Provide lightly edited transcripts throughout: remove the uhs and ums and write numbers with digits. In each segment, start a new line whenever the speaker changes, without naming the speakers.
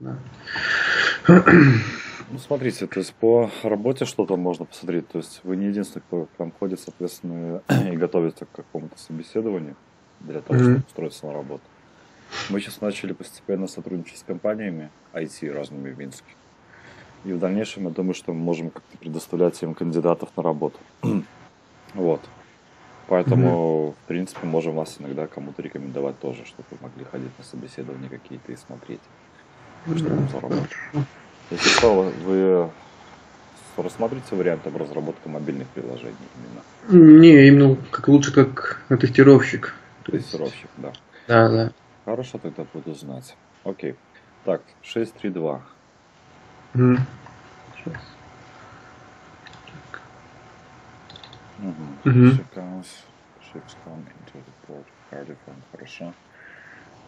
Да.
Ну, смотрите, то есть по работе что-то можно посмотреть. То есть вы не единственный, кто к нам ходит, соответственно, и готовится к какому-то собеседованию для того, чтобы устроиться на работу. Мы сейчас начали постепенно сотрудничать с компаниями IT разными в Минске. И в дальнейшем, я думаю, что мы можем как-то предоставлять им кандидатов на работу. Вот. Поэтому, в принципе, можем вас иногда кому-то рекомендовать тоже, чтобы вы могли ходить на собеседования какие-то и смотреть, что там за работа. Если что, вы рассмотрите вариантом разработки мобильных приложений именно.
Не, именно как лучше как тестировщик.
Тестировщик, да.
Да, да.
Хорошо, тогда буду знать. Окей. Так, 632.
Сейчас.
Ships come into the port of Cardiff. Хорошо.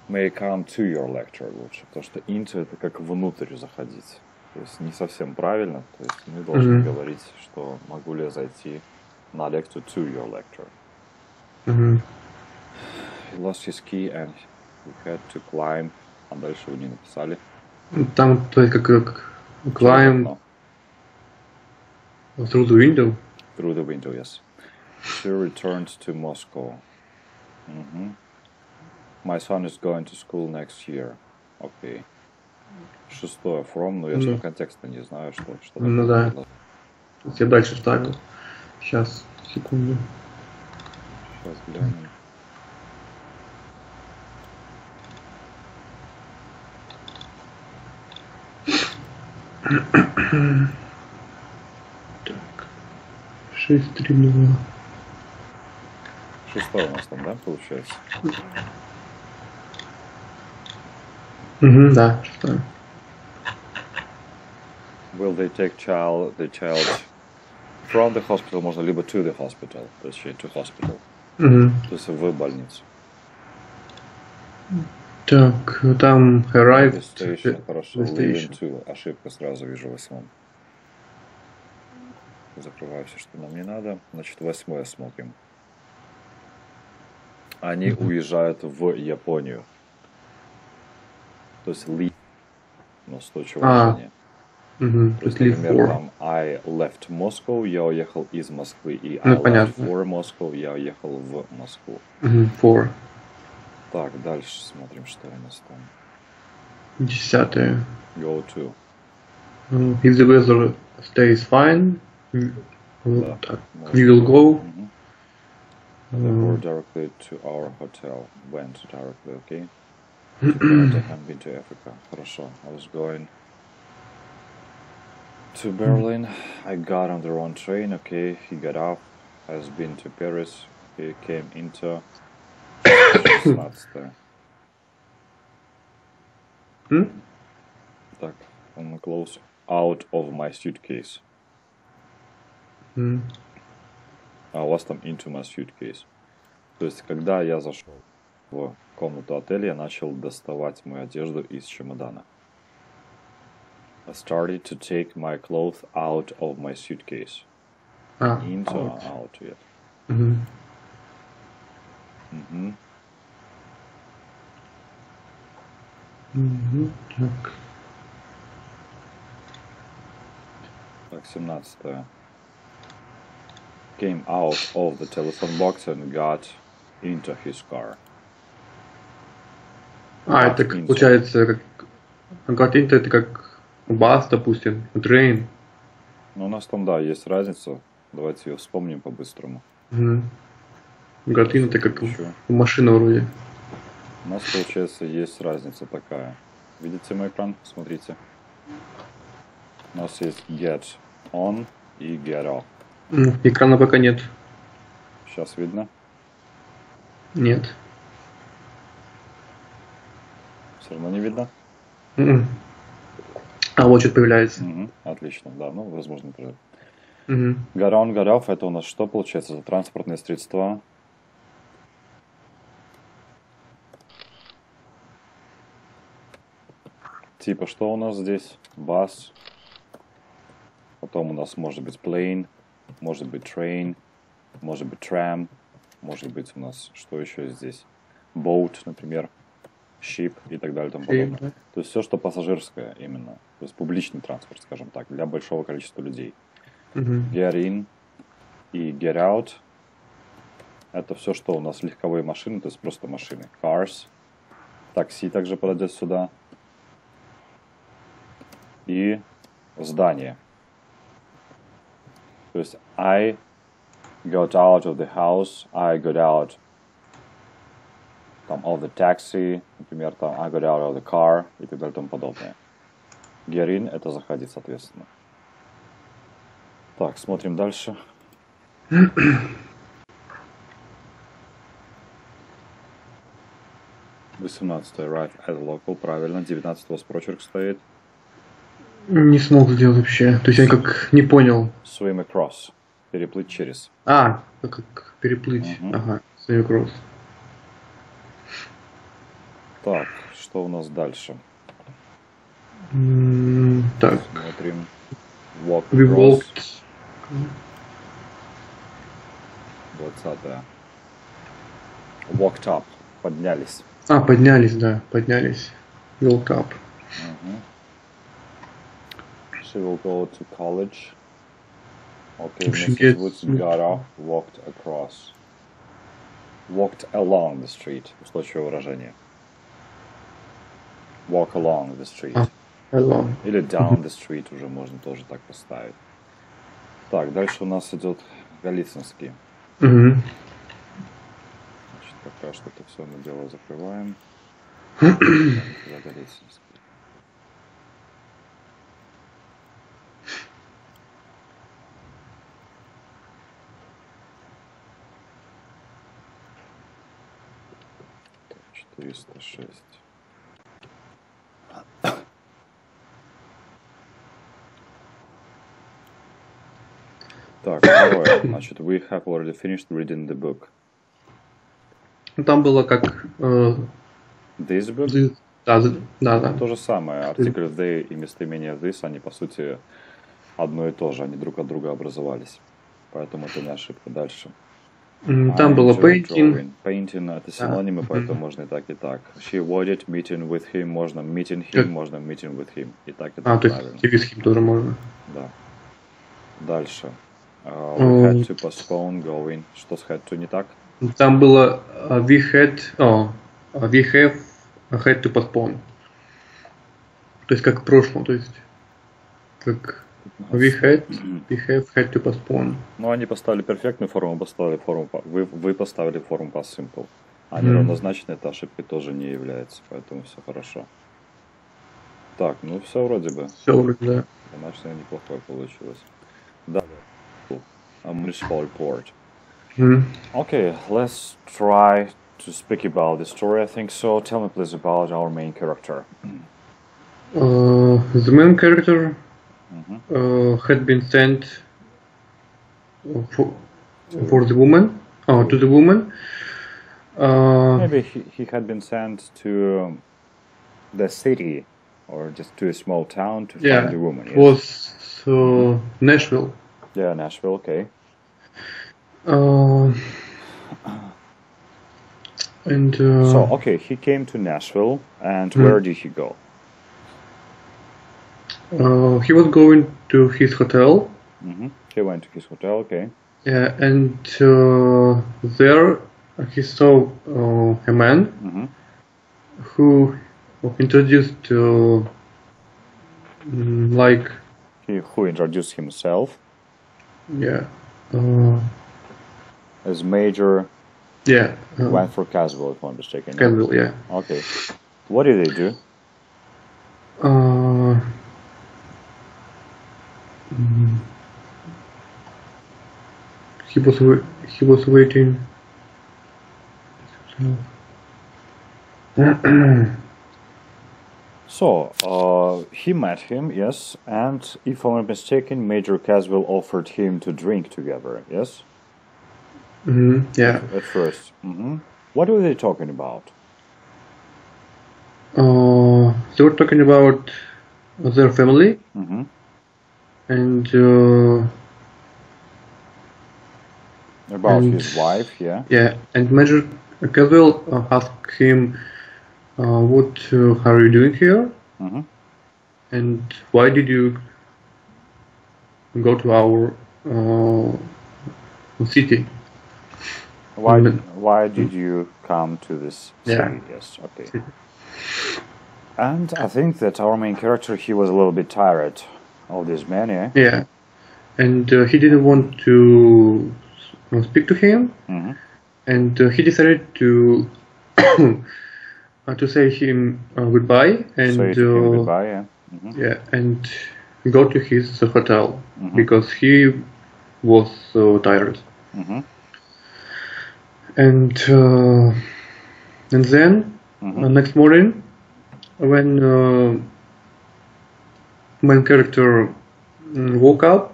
May come to your lecture лучше, потому что into это как внутрь заходить. То есть не совсем правильно. То есть мы должны говорить, что могу ли я зайти на лекцию to your lecture. He lost his key and he had to climb. А дальше вы не написали.
Там, то есть, как climb through the window.
Through the window, yes. She returned to Moscow. My son is going to school next year. Окей. Шестое from, но я же контекста не знаю, что
Ну да. Я дальше вставил. Сейчас, секунду.
Сейчас глянем.
Так. 632.
Шестое у нас там, да, получается?
Да, шестое.
Will they take the child from the hospital, можно либо to the hospital, то есть to hospital. То есть в больницу.
Так, там arrived.
Station, хорошо. Leaving to. Ошибка сразу вижу в восьмом. Закрываю все, что нам не надо. Значит, восьмое смотрим. Они уезжают в Японию. То есть leave. Но устойчивое решение. То есть, например, там I left Moscow, я уехал из Москвы, и I left for Moscow, я уехал в Москву.
For.
Так, дальше смотрим, что у нас там.
10.
Go to.
If the weather stays fine, we will go.
Or directly to our hotel. Went directly, okay? I haven't been to Africa. Хорошо. I was going to Berlin. I got on the wrong train, okay. He got off. Has been to Paris. He came into 16. Так, он close out of my suitcase. А у вас там into my suitcase. То есть, когда я зашел в комнату отеля, я начал доставать мою одежду из чемодана. I started to take my clothes out of my suitcase. Into out, yes.
Так.
Так, 17. Came out of the telephone box and got into his car.
Это как, получается, как got into, это как bus, допустим, train.
Ну, у нас там, да, есть разница. Давайте ее вспомним по-быстрому.
Got in это как машина вроде.
У нас, получается, есть разница такая. Видите мой экран? Смотрите. У нас есть get on и get off.
Экрана пока нет.
Сейчас видно?
Нет.
Все равно не видно?
А вот что-то появляется.
Отлично, да, ну, возможно, get on, get off, это у нас что получается? Это транспортные средства. Типа, что у нас здесь? Bus. Потом у нас может быть plane, может быть train, может быть tram, может быть у нас, что еще здесь? Boat, например. ship и так далее и тому подобное. То есть все, что пассажирское именно. То есть публичный транспорт, скажем так, для большого количества людей. Get in и get out — это все, что у нас легковые машины, то есть просто машины. Cars. Такси также подойдет сюда. И здание. То есть I got out of the house, I got out там, of the taxi, например, там I got out of the car и так далее и тому подобное. Get in — это заходить, соответственно. Так, смотрим дальше. 18. Arrive at local, правильно. 19 у вас прочерк стоит.
Не смог сделать вообще. То есть я как не понял.
Swim across. Переплыть через.
Как переплыть. Ага, swim across.
Так, что у нас дальше?
Так.
Смотрим. Walk
We
across.
walked.
20. Walked up. Поднялись.
Поднялись, да, поднялись. Walked up.
She will go to college. Okay, Mrs. Woods got up, walked across. Walked along the street. Устойчивое выражение. Walk along the street.
Along.
Или down the street уже можно тоже так поставить. Так, дальше у нас идет галицинский. Значит, пока что это все мы дело закрываем. Галицинский. Так, 406. Так, второе. Значит, we have already finished reading the book.
Там было как...
This book?
Да.
То же самое. Артикль they и местоимение this, они по сути одно и то же. Они друг от друга образовались. Поэтому это не ошибка. Дальше.
Там было painting.
Painting — это синонимы, поэтому можно и так, и так. She avoided meeting with him. Можно meeting him, можно meeting with him. И так, и так.
То есть и with him тоже можно.
Да. Дальше. We had to postpone going. Что с had to не так?
Там было we have had to postpone. То есть как в прошлом, то есть как we have had to postpone.
Ну, они поставили перфектную форму, поставили форму, вы поставили форму past simple. А неравнозначно эта ошибкой тоже не является, поэтому все хорошо. Так, ну все вроде бы.
Все вроде, да.
Домашнее неплохое получилось. Далее. Municipal report. Okay, let's try to speak about the story. I think so. Tell me please about our main character.
The main character had been sent for the woman. To the woman.
Maybe he had been sent to the city or just to a small town to find a woman.
It was Nashville.
Yeah, Nashville. Okay. So, okay, he came to Nashville, and where did he go?
He was going to his hotel.
He went to his hotel, okay.
Yeah, and there he saw a man who introduced
Who introduced himself?
Yeah.
As major.
Yeah.
Went for casual, if I'm mistaken.
Casual, yeah.
Okay. What did they do?
He was waiting.
So, he met him, yes, and if I'm not mistaken, Major Caswell offered him to drink together, yes?
Yeah.
At first. What were they talking about?
They were talking about their family. And
about his wife, yeah.
Yeah, and Major Caswell asked him what are you doing here?
Mm-hmm.
And why did you go to our city?
Why did you come to this city?
Yeah.
Yes, okay. And I think that our main character, he was a little bit tired of this man, yeah?
Yeah. And he didn't want to speak to him.
Mm-hmm.
And he decided to to say him goodbye and
Say to him goodbye, yeah. Mm-hmm.
yeah, and go to his hotel
Mm-hmm.
because he was tired.
Mm-hmm.
And then
Mm-hmm.
next morning, when main character woke up,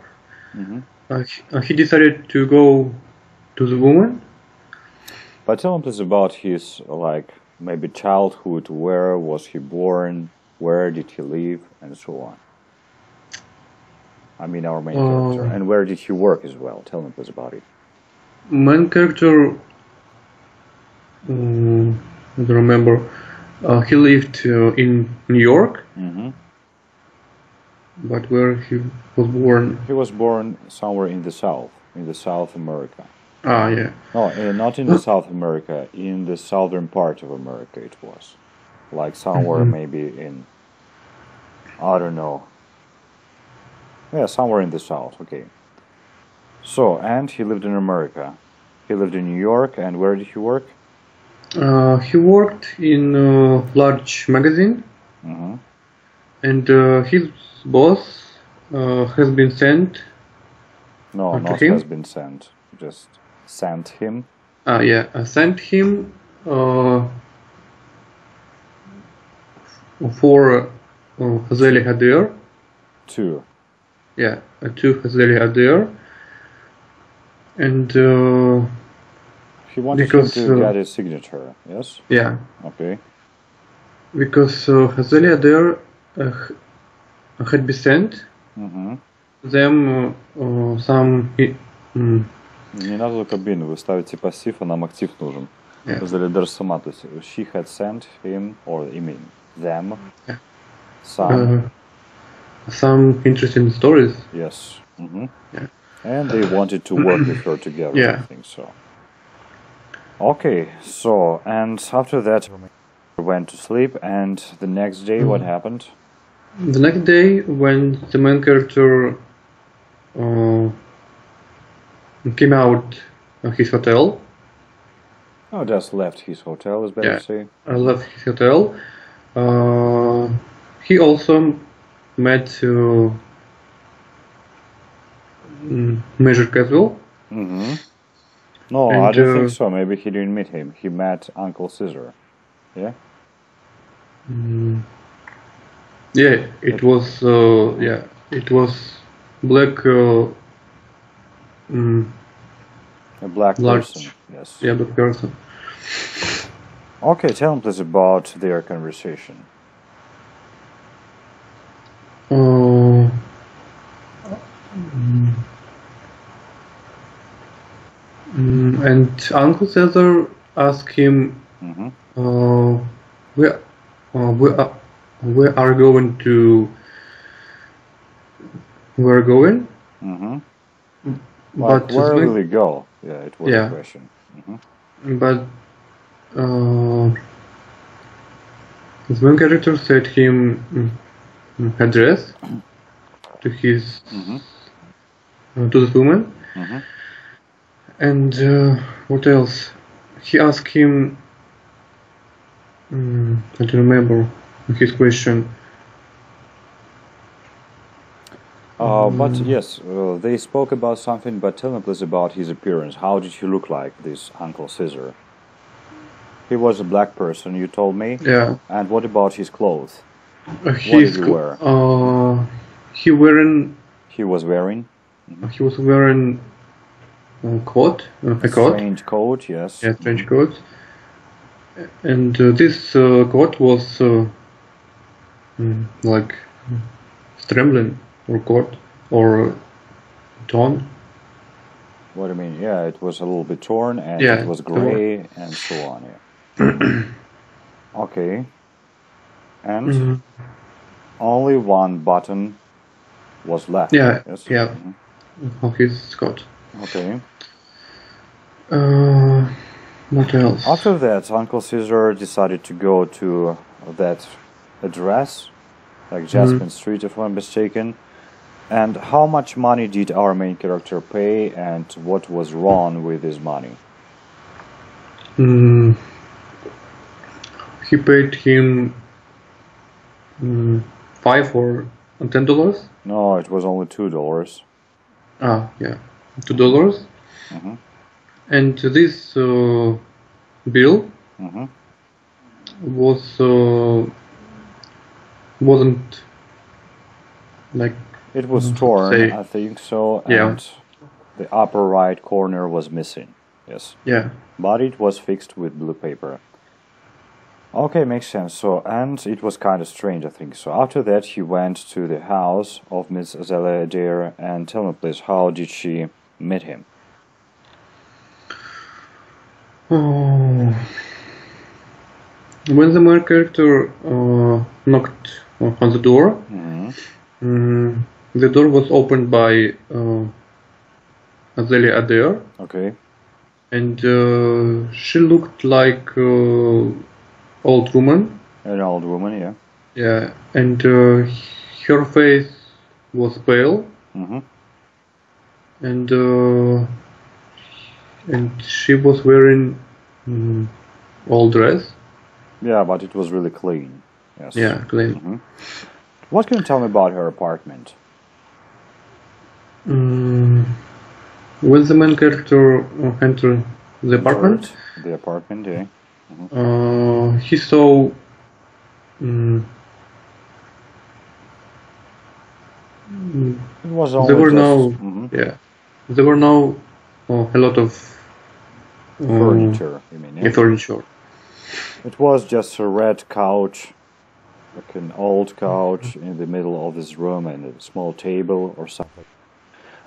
Mm-hmm.
he decided to go to the woman.
But tell him please about his, like, maybe childhood, where was he born, where did he live, and so on. I mean, our main character. And where did he work as well? Tell him please about it.
Main character, I don't remember, he lived in New York,
Mm-hmm.
but where he was born?
He was born somewhere in the South America.
Ah, yeah.
No, not in the South America, in the southern part of America it was. Like somewhere maybe in, I don't know. Yeah, somewhere in the south, okay. So, and he lived in America. He lived in New York, and where did he work?
He worked in a large magazine,
Mm-hmm.
and his boss has been sent
No,
to
not
him?
has been sent. Just sent him.
Sent him for Hazeli Hadir.
To.
Yeah, to Hazeli Hadir. And
He wanted
because
him to get his signature, yes?
yeah,
Okay.
because Hazeli Hadir had been sent
Mm-hmm.
them some
Не надо только бин, вы ставите пассив, а нам актив нужен.
Yeah.
Залидер сама, то есть she had sent him, or I mean, them,
Yeah.
some,
interesting stories.
yes. Mm-hmm.
Yeah.
And they wanted to work with her together,
Yeah.
I think so. Okay, so, and after that, we went to sleep, and the next day, what happened?
The next day, when the main character came out of his hotel,
Oh, just left his hotel, is better
Yeah.
to say.
left his hotel, he also met Major Caswell.
Mm-hmm. No,
And,
I don't think so. Maybe he didn't meet him. He met Uncle Caesar. Yeah?
Yeah, it was black
A black
large
person. Yes.
black person.
Okay, tell him please about their conversation.
And Uncle Caesar asked him,
Mm-hmm.
where are going to? We're going,
Mm-hmm.
but
Like, where
his
will he go? Yeah, it was
Yeah.
a question. Mm-hmm.
but his main character said him address to his
Mm-hmm.
To this woman,
Mm-hmm.
and what else? He asked him. I don't remember his question.
But yes, they spoke about something, but tell him please about his appearance. How did he look like, this Uncle Caesar? He was a black person, you told me.
Yeah.
And what about his clothes?
What
did he wear?
He wearing.
He was wearing
He was wearing a coat. A coat.
strange coat, yes.
Yeah, trench coat. And this coat was like strambling or coat or torn.
What do you mean? Yeah, it was a little bit torn, and
Yeah,
it was gray, and so on, yeah. Okay. And only one button was left.
Yeah,
Yes?
yeah. Of his coat.
Okay.
What else?
After that, Uncle Caesar decided to go to that address, like Jasmine Street, if I'm mistaken. And how much money did our main character pay, and what was wrong with his money?
He paid him $5 or $10.
No, it was only $2.
Ah, yeah, $2. And this bill wasn't like.
It was torn, I think so, and
Yeah.
the upper right corner was missing. Yes.
Yeah.
But it was fixed with blue paper. Okay, makes sense. So, and it was kind of strange, I think. So after that, he went to the house of Miss Azalea Adair, and tell me, please, how did she meet him?
When the main character knocked on the door, the door was opened by Azalea Adair.
Okay.
And she looked like old woman.
An old woman, yeah.
Yeah, and her face was pale. And she was wearing old dress.
Yeah, but it was really clean. Yes.
Yeah, clean.
What can you tell me about her apartment?
When the main character entered the apartment,
Yeah.
he saw
It was only
there were there were no a lot of
furniture. You mean? Yeah?
Furniture.
It was just a red couch, like an old couch in the middle of this room, and a small table or something.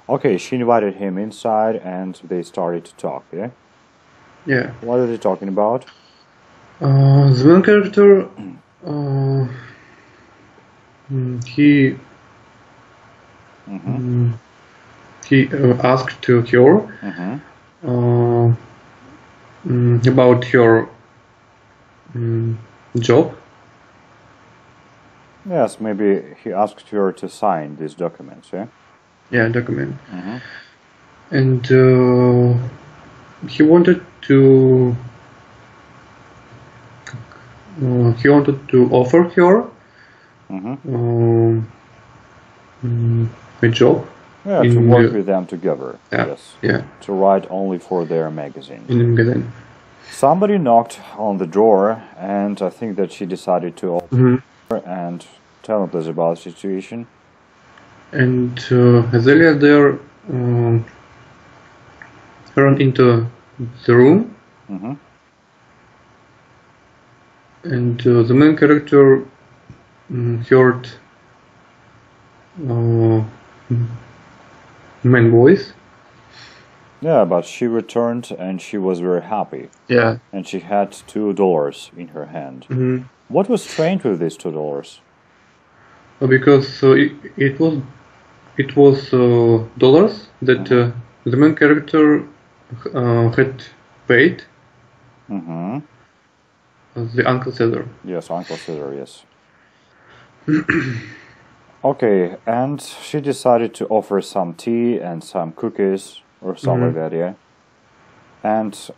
Okay, she invited him inside, and they started to talk. Yeah.
Yeah.
What are they talking about?
The main character, he asked to her about her job.
Yes, maybe he asked her to sign these documents. Yeah.
Yeah, document. And he wanted to. He wanted to offer her a job.
Yeah, to work with them together.
Yeah,
Yes.
yeah.
To write only for their magazine.
In the magazine.
Somebody knocked on the door, and I think that she decided to open and tell me please about the situation.
And Azalea there ran into the room. And the main character heard main voice.
Yeah, but she returned and she was very happy.
Yeah.
And she had $2 in her hand. What was strange with these $2?
Because it was dollars that the main character had paid the Uncle Caesar.
Yes, Uncle Caesar, yes. Okay, and she decided to offer some tea and some cookies or something like that, yeah? And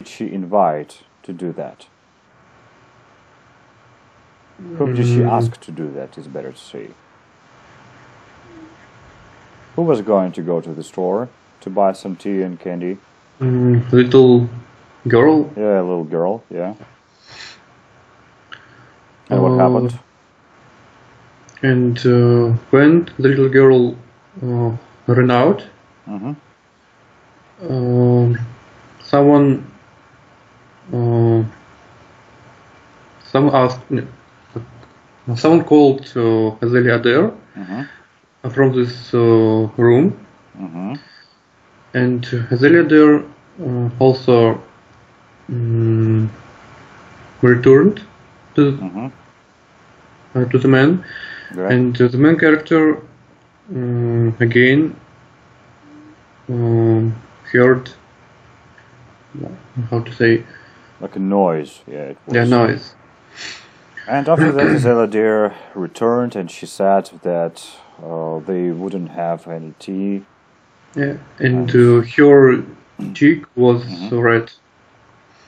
she invite to do that? Who did she ask to do that, is better to say? Who was going to go to the store to buy some tea and candy?
Little girl.
Yeah, a little girl, yeah. And what happened?
And when the little girl ran out, someone called Azalea Adair from this room, and Azalea Adair also returned to the man, and the main character again heard, how to say,
like a noise. Yeah, it was.
Yeah, noise.
And after that, Zella dear returned, and she said that they wouldn't have any tea.
Yeah, and her cheek was red.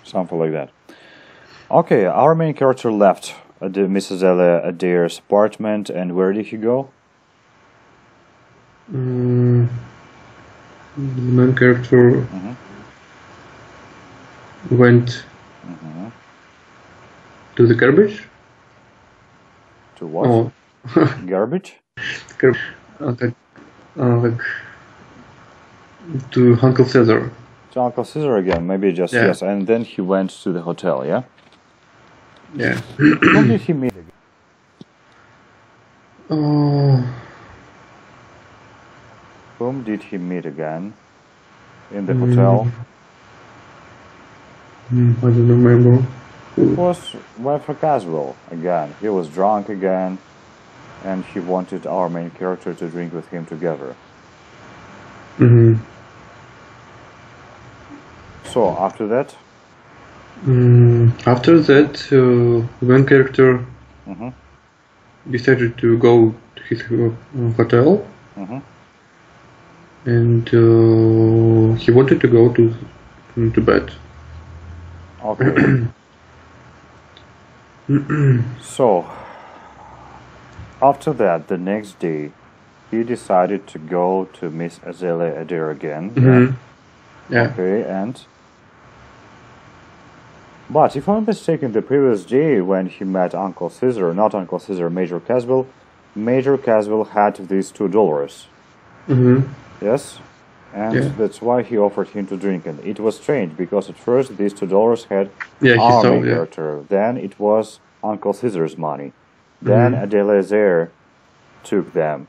Something like that. Okay, our main character left Mrs. Zella Adair's apartment, and where did he go?
The main character went to the garbage.
To what?
Oh.
Garbage?
Like to Uncle Caesar.
To Uncle Caesar again, maybe just yes. And then he went to the hotel, yeah?
Yeah.
Whom did he meet again? Whom did he meet again in the hotel?
I don't remember.
It was Wife Caswell again. He was drunk again, and he wanted our main character to drink with him together. So after that?
After that, one character decided to go to his hotel, and he wanted to go to bed.
Okay. So after that, the next day, he decided to go to Miss Azalea Adair again.
Yeah.
Okay, but if I'm not mistaken, the previous day when he met Uncle Caesar, not Uncle Caesar, Major Caswell had these $2. Yes? And that's why he offered him to drink. And it was strange, because at first these $2 had our main character. Then it was Uncle Caesar's money. Then Adela Adair took them,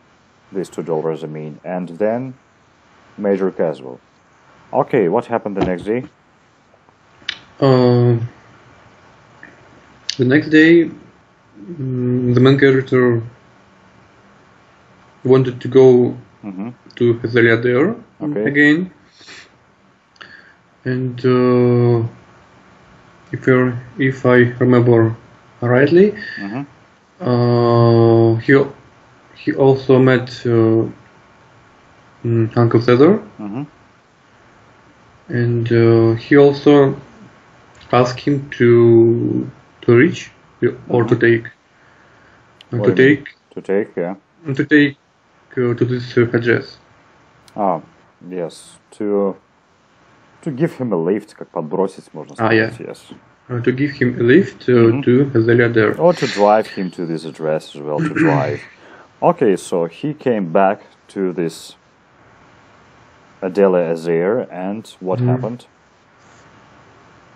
these $2, I mean, and then Major Caswell. Okay, what happened the next day?
The next day, the main character wanted to go to Azalea Adair again, and if I remember rightly, he also met Uncle Caesar, and he also asked him to reach or to take to this address.
Yes, to give him a lift, как подбросить, можно сказать. Yes.
To give him a lift to Azalea Adair.
Or to drive him to this address as well, to drive. Okay, so he came back to this Adela Adair, and what happened?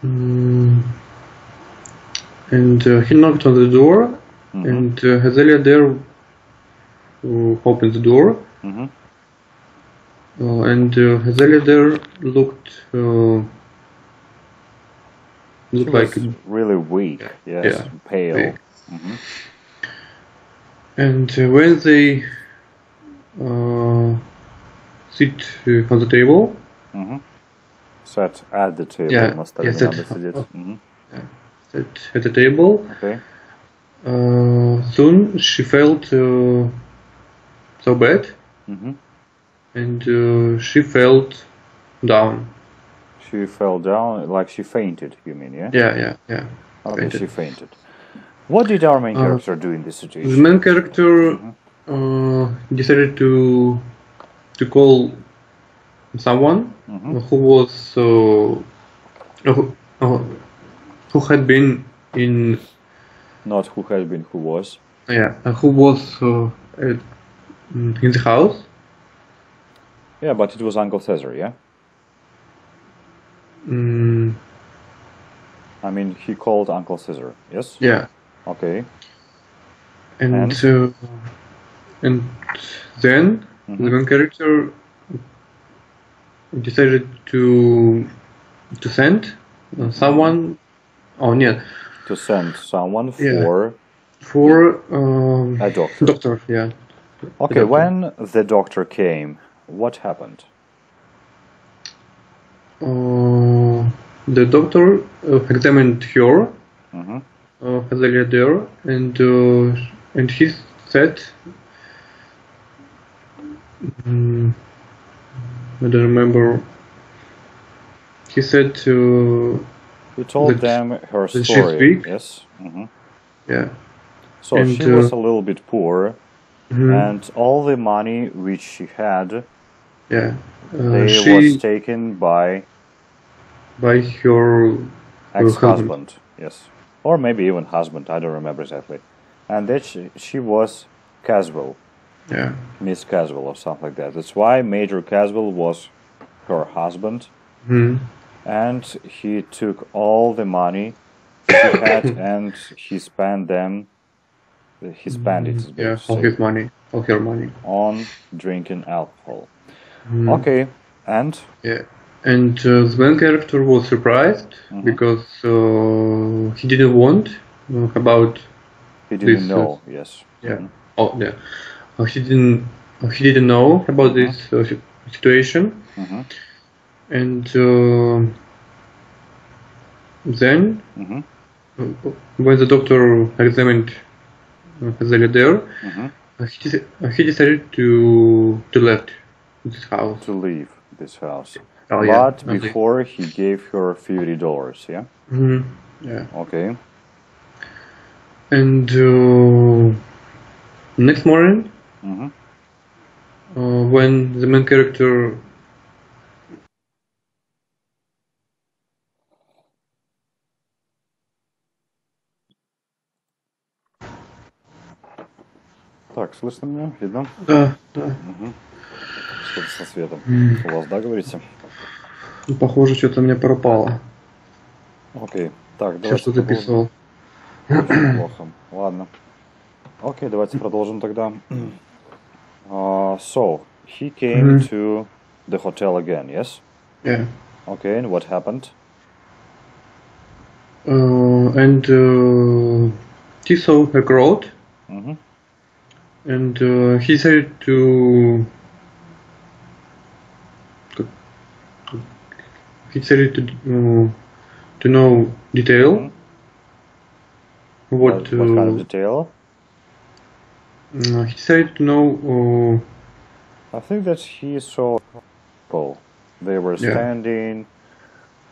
And he knocked on the door, and Azalea Adair opened the door, and Azalea Adair looked like
really weak, pale.
And when they sit on the table,
sat at the table,
sat at the table.
Okay.
Soon she felt so bad, and she felt down.
She fell down, like she fainted, you mean, yeah?
Yeah.
Okay,
fainted.
she fainted. What did our main character do in this situation?
The main character decided to call someone who was who had been in.
Not who had been, who was.
Yeah, who was in the house.
Yeah, but it was Uncle Caesar, yeah? I mean, he called Uncle Caesar, yes?
Yeah.
Okay.
And then the main character decided to send someone. Oh, yeah.
to send someone
Yeah.
for
a
doctor.
Doctor, yeah.
Okay, when the doctor came, what happened?
The doctor examined her, as a leader, and he said, I don't remember. He said
he told them her
that
story.
she's weak.
Yes.
Yeah.
So
And,
she was a little bit poor, and all the money which she had,
she
was taken by
her
ex-husband. Yes, or maybe even husband. I don't remember exactly. And that she was Caswell.
Yeah.
Miss Caswell or something like that. That's why Major Caswell was her husband, and he took all the money he had and he spent them. He spent it.
Yeah, all his money, all her money,
on drinking alcohol. Okay, and
yeah, and the main character was surprised because he didn't want about.
He didn't
this,
know. Yes.
Yeah. Oh, yeah. He didn't know about this situation, and then when the doctor examined the leader, he decided to leave this house.
To leave this house.
Oh, yeah.
But before he gave her $50. Yeah.
Yeah.
Okay.
And next morning, when the main character
Так, слышно меня? Видно?
Да.
Что-то со светом. У вас, да, говорите?
Похоже, что-то у меня пропало.
Окей. Так, давайте.
Сейчас что записывал.
Очень плохо. Ладно. Окей, давайте продолжим тогда. So, he came to the hotel again, yes?
Yeah.
Okay, and what happened?
And he saw a crowd, and he decided to know detail. What
kind of detail?
He decided to know.
I think that he saw people. They were standing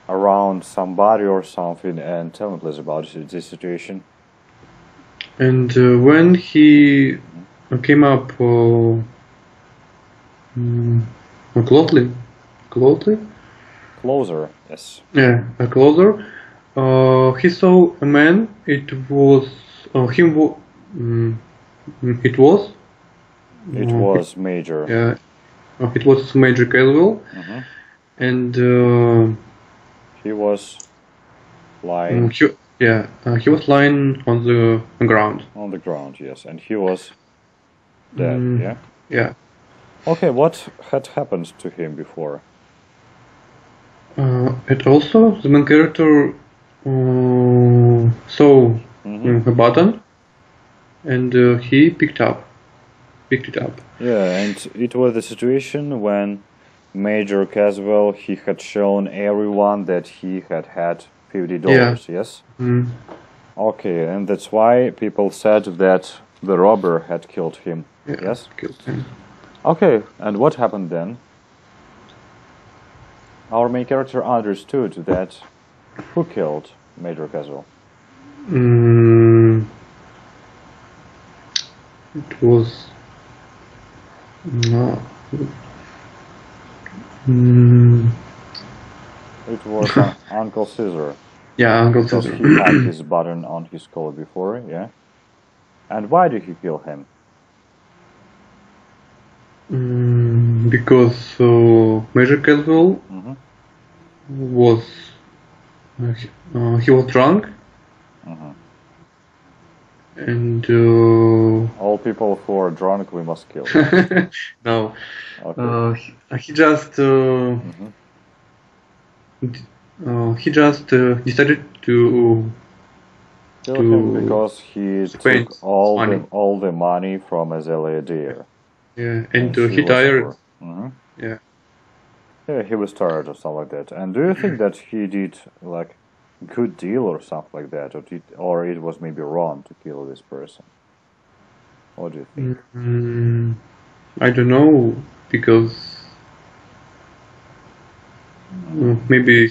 around somebody or something. And tell me please about this situation.
And when he came up
closer, yes.
Yeah, closer. He saw a man. It was him. It was
Major.
Yeah, it was Major Caswell, and
he was lying.
He was lying on the ground.
On the ground, yes, and he was dead. Yeah.
Yeah.
Okay, what had happened to him before?
And also the main character saw a button, and he picked it up.
Yeah, and it was the situation when Major Caswell, he had shown everyone that he had $50, yes? Okay, and that's why people said that the robber had killed him, yes?
Killed him.
Okay, and what happened then? Our main character understood that who killed Major Caswell?
It was no.
It was Uncle Caesar.
Yeah, Uncle
Because
Caesar.
he had his button on his collar before, yeah. And why did he kill him?
Because Major Caswell was he was drunk, and
all people who are drunk we must kill.
no,
Okay.
he just decided to
Killed him because he
spend
took all
money.
the money from his dear.
Yeah, and
she
he
was
tired.
poor.
Yeah.
Yeah, he was tired or something like that. And do you think that he did like good deal or something like that, or it was maybe wrong to kill this person? What do you think?
I don't know, because maybe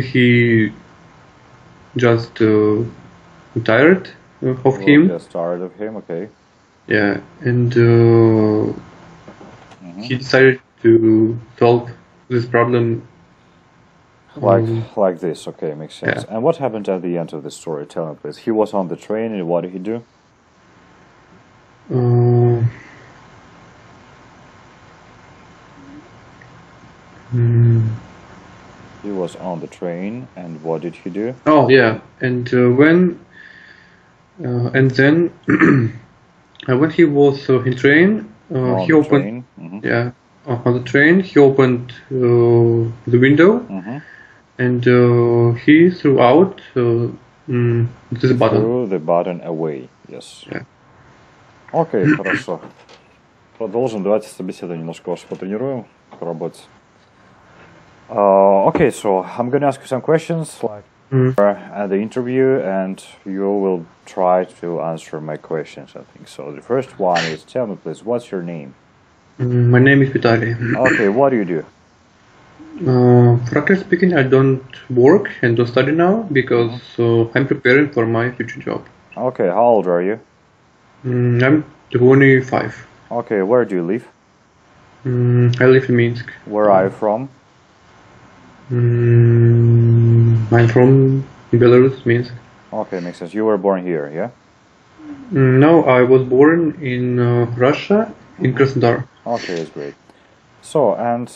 he just tired of him.
Just tired of him, okay.
Yeah, and he decided to solve this problem
like this, okay, makes sense.
Yeah.
And what happened at the end of the story? Tell me, please. He was on the train, and what did he do? He was on the train, and what did he do?
Oh yeah, and then when he was in train, he opened. Yeah, on the train he opened the window, and he threw out this button.
Threw the button away. Yes.
Yeah.
Окей, хорошо. Продолжим. Давайте собеседование немножко ваше потренируем по работе. Okay, so I'm going to ask you some questions like at the interview, and you will try to answer my questions, I think. So the first one is, tell me please, what's your name?
My name is Vitaly.
Okay, what do you do?
Frankly speaking, I don't work and don't study now because I'm preparing for my future job.
Okay, how old are you?
I'm 25.
Okay, where do you live?
I live in Minsk.
Where are you from?
I'm from Belarus, Minsk.
Okay, makes sense. You were born here, yeah?
No, I was born in Russia, in Krasnodar.
Okay, that's great. So, and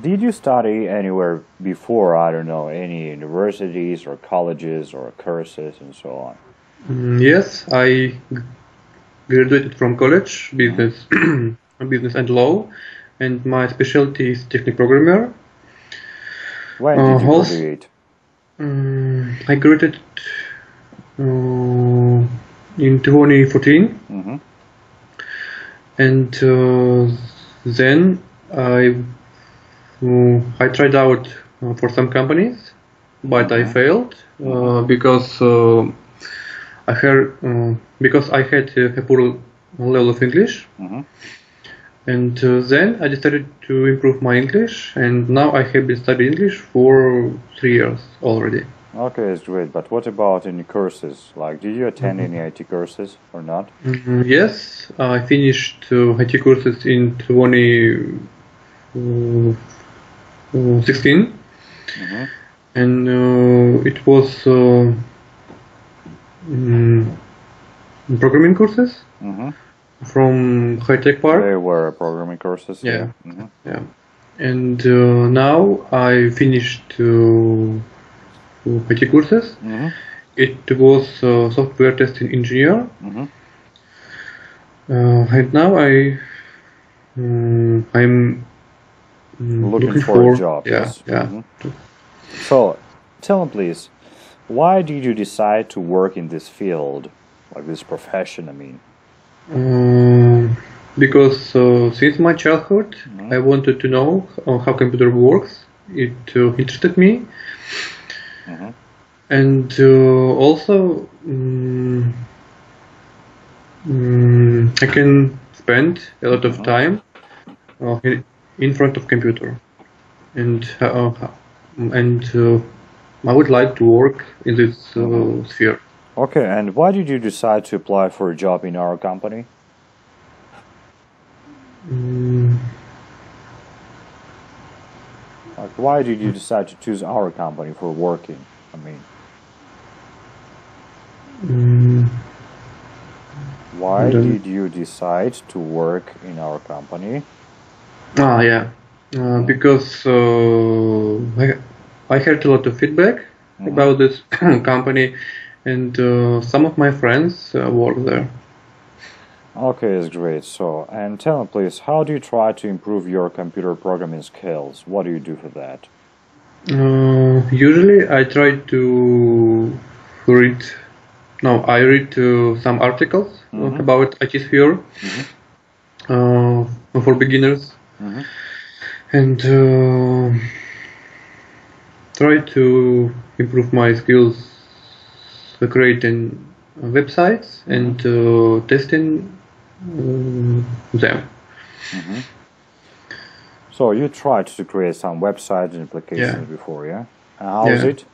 did you study anywhere before, I don't know, any universities or colleges or courses and so on?
Yes, I graduated from college, business and law, and my specialty is technical programmer.
When did you graduate?
I graduated in 2014, and then I tried out for some companies, but I failed because I had a poor level of English. And then I decided to improve my English, and now I have been studying English for 3 years already.
Okay, that's great. But what about any courses? Like, did you attend any IT courses or not?
Yes, I finished IT courses in 2016, and it was programming courses. From high-tech part.
They were programming courses.
Yeah. Yeah. And now I finished IT courses. It was software testing engineer. And now I'm looking for
a job.
Yeah.
So, tell me please, why did you decide to work in this field, like this profession? I mean.
Because since my childhood, I wanted to know how computer works. It interested me, and also I can spend a lot of time in front of computer, and I would like to work in this sphere.
Okay, and why did you decide to apply for a job in our company? Like, why did you decide to choose our company for working? I mean, why did you decide to work in our company?
Because I heard a lot of feedback about this company. And some of my friends work there.
Okay, that's great. So, and tell me please, how do you try to improve your computer programming skills? What do you do for that?
Usually I try to read. No, I read some articles about IT sphere for beginners, and try to improve my skills creating websites and testing them.
So you tried to create some websites and applications before, yeah? And how is it?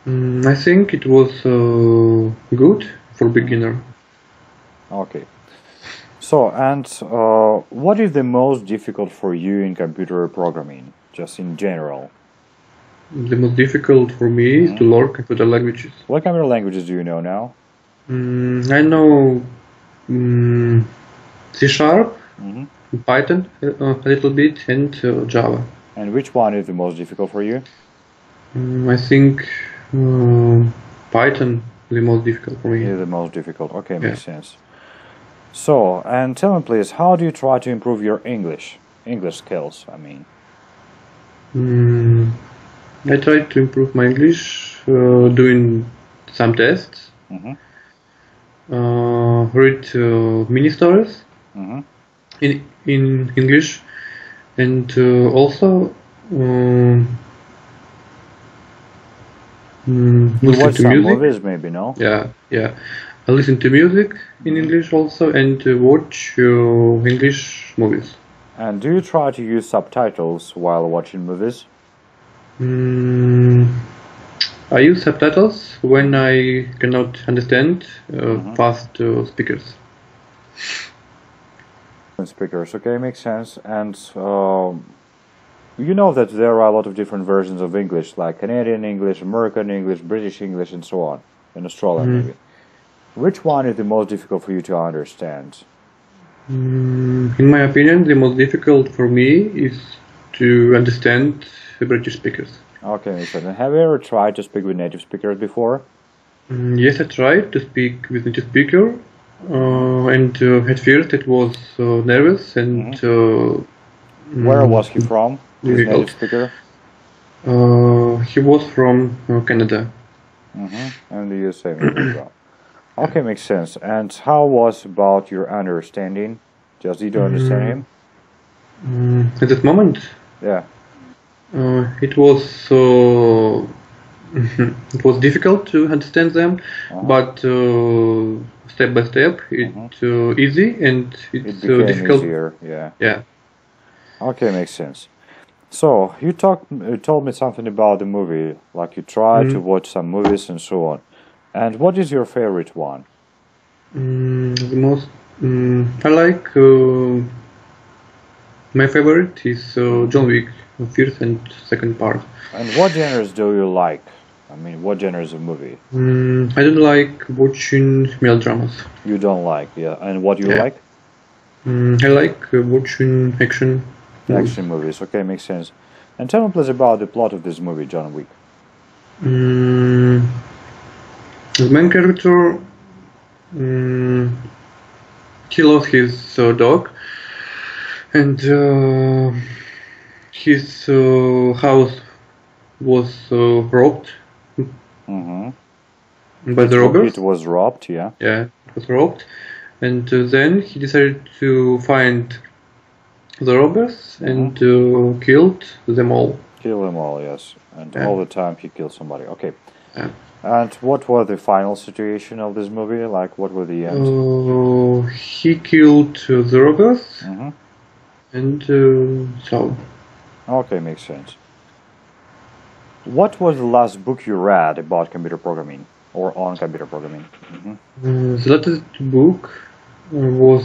I think it was good for beginner.
Okay. So, and what is the most difficult for you in computer programming, just in general?
The most difficult for me is to learn computer languages.
What computer languages do you know now?
I know C#, Python a little bit, and Java.
And which one is the most difficult for you?
I think Python is the most difficult for me.
Is the most difficult. Okay, makes sense. So, and tell me please, how do you try to improve your English skills, I mean?
I try to improve my English doing some tests, read mini stories in English, and also listen to music.
Movies, maybe, no?
Yeah. I listen to music in English also, and watch English movies.
And do you try to use subtitles while watching movies?
I use subtitles when I cannot understand fast speakers.
Speakers, okay, makes sense. And you know that there are a lot of different versions of English, like Canadian English, American English, British English, and so on, in Australia maybe. Which one is the most difficult for you to understand?
In my opinion, the most difficult for me is to understand the British speakers.
Okay, makes sense. And have you ever tried to speak with native speakers before?
Yes, I tried to speak with native speaker, and at first it was nervous and
where was he from? This native speaker?
He was from Canada.
And the USA as well. Okay, makes sense. And how was about your understanding? Just did you understand him?
At that moment?
Yeah.
It was it was difficult to understand them, but step by step it's easy and it's difficult.
Easier,
yeah.
Okay, makes sense. So you told me something about the movie, like you try to watch some movies and so on. And what is your favorite one?
The most I like my favorite is John Wick, first and second part.
And what genres do you like? I mean, what genres of movie?
I don't like watching melodramas.
You don't like, yeah. And what do you like?
I like watching action movies.
Action movies, okay, makes sense. And tell me please about the plot of this movie, John Wick.
The main character, he lost his dog, and his house was robbed by the robbers.
It was robbed, yeah.
Yeah, it was robbed, and then he decided to find the robbers and killed them all.
Kill them all, yes. And all the time he killed somebody. Okay.
Yeah.
And what was the final situation of this movie? Like, what were the ends?
He killed the robbers, and so.
Okay, makes sense. What was the last book you read about computer programming or on computer programming?
The latest book was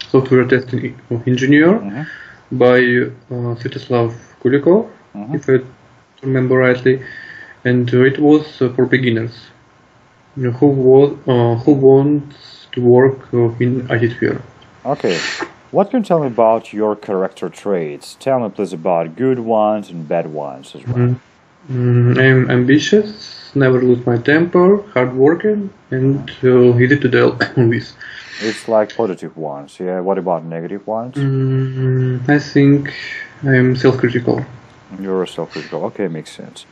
Software Testing Engineer by Sviatoslav Kulikov, if I remember rightly, and it was for beginners who wants to work in IT sphere.
Okay. What can you tell me about your character traits? Tell me please about good ones and bad ones as well.
I'm ambitious, never lose my temper, hardworking, and easy to deal with.
It's like positive ones, yeah. What about negative ones?
I think I'm self-critical.
You're self-critical. Okay, makes sense.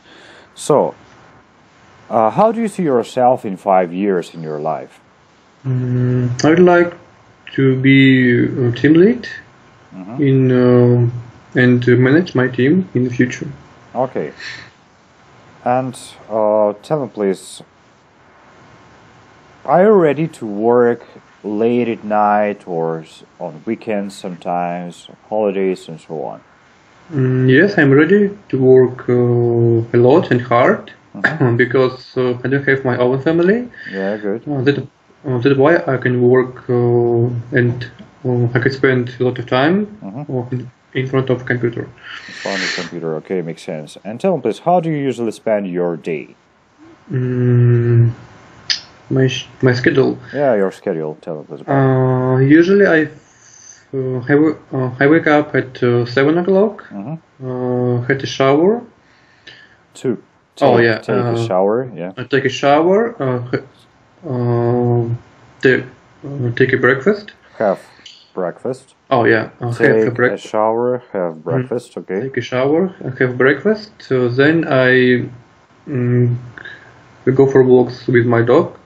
So, how do you see yourself in 5 years in your life?
I would like to be a team lead in and manage my team in the future.
Okay. And tell me, please, are you ready to work late at night or on weekends sometimes, holidays and so on?
Yes, I'm ready to work a lot and hard because I don't have my own family.
Yeah, good.
That's why I can work and I can spend a lot of time in front of a computer.
In front of a computer, okay, makes sense. And tell me, please, how do you usually spend your day?
My schedule.
Yeah, your schedule. Tell me, please.
Usually I wake up at 7 o'clock. Had a shower.
Take a shower. Yeah.
I take a shower. Take a breakfast.
Have breakfast.
Oh yeah.
Take a shower. Have breakfast. Okay.
Take a shower. Have breakfast. Then I go for walks with my dog.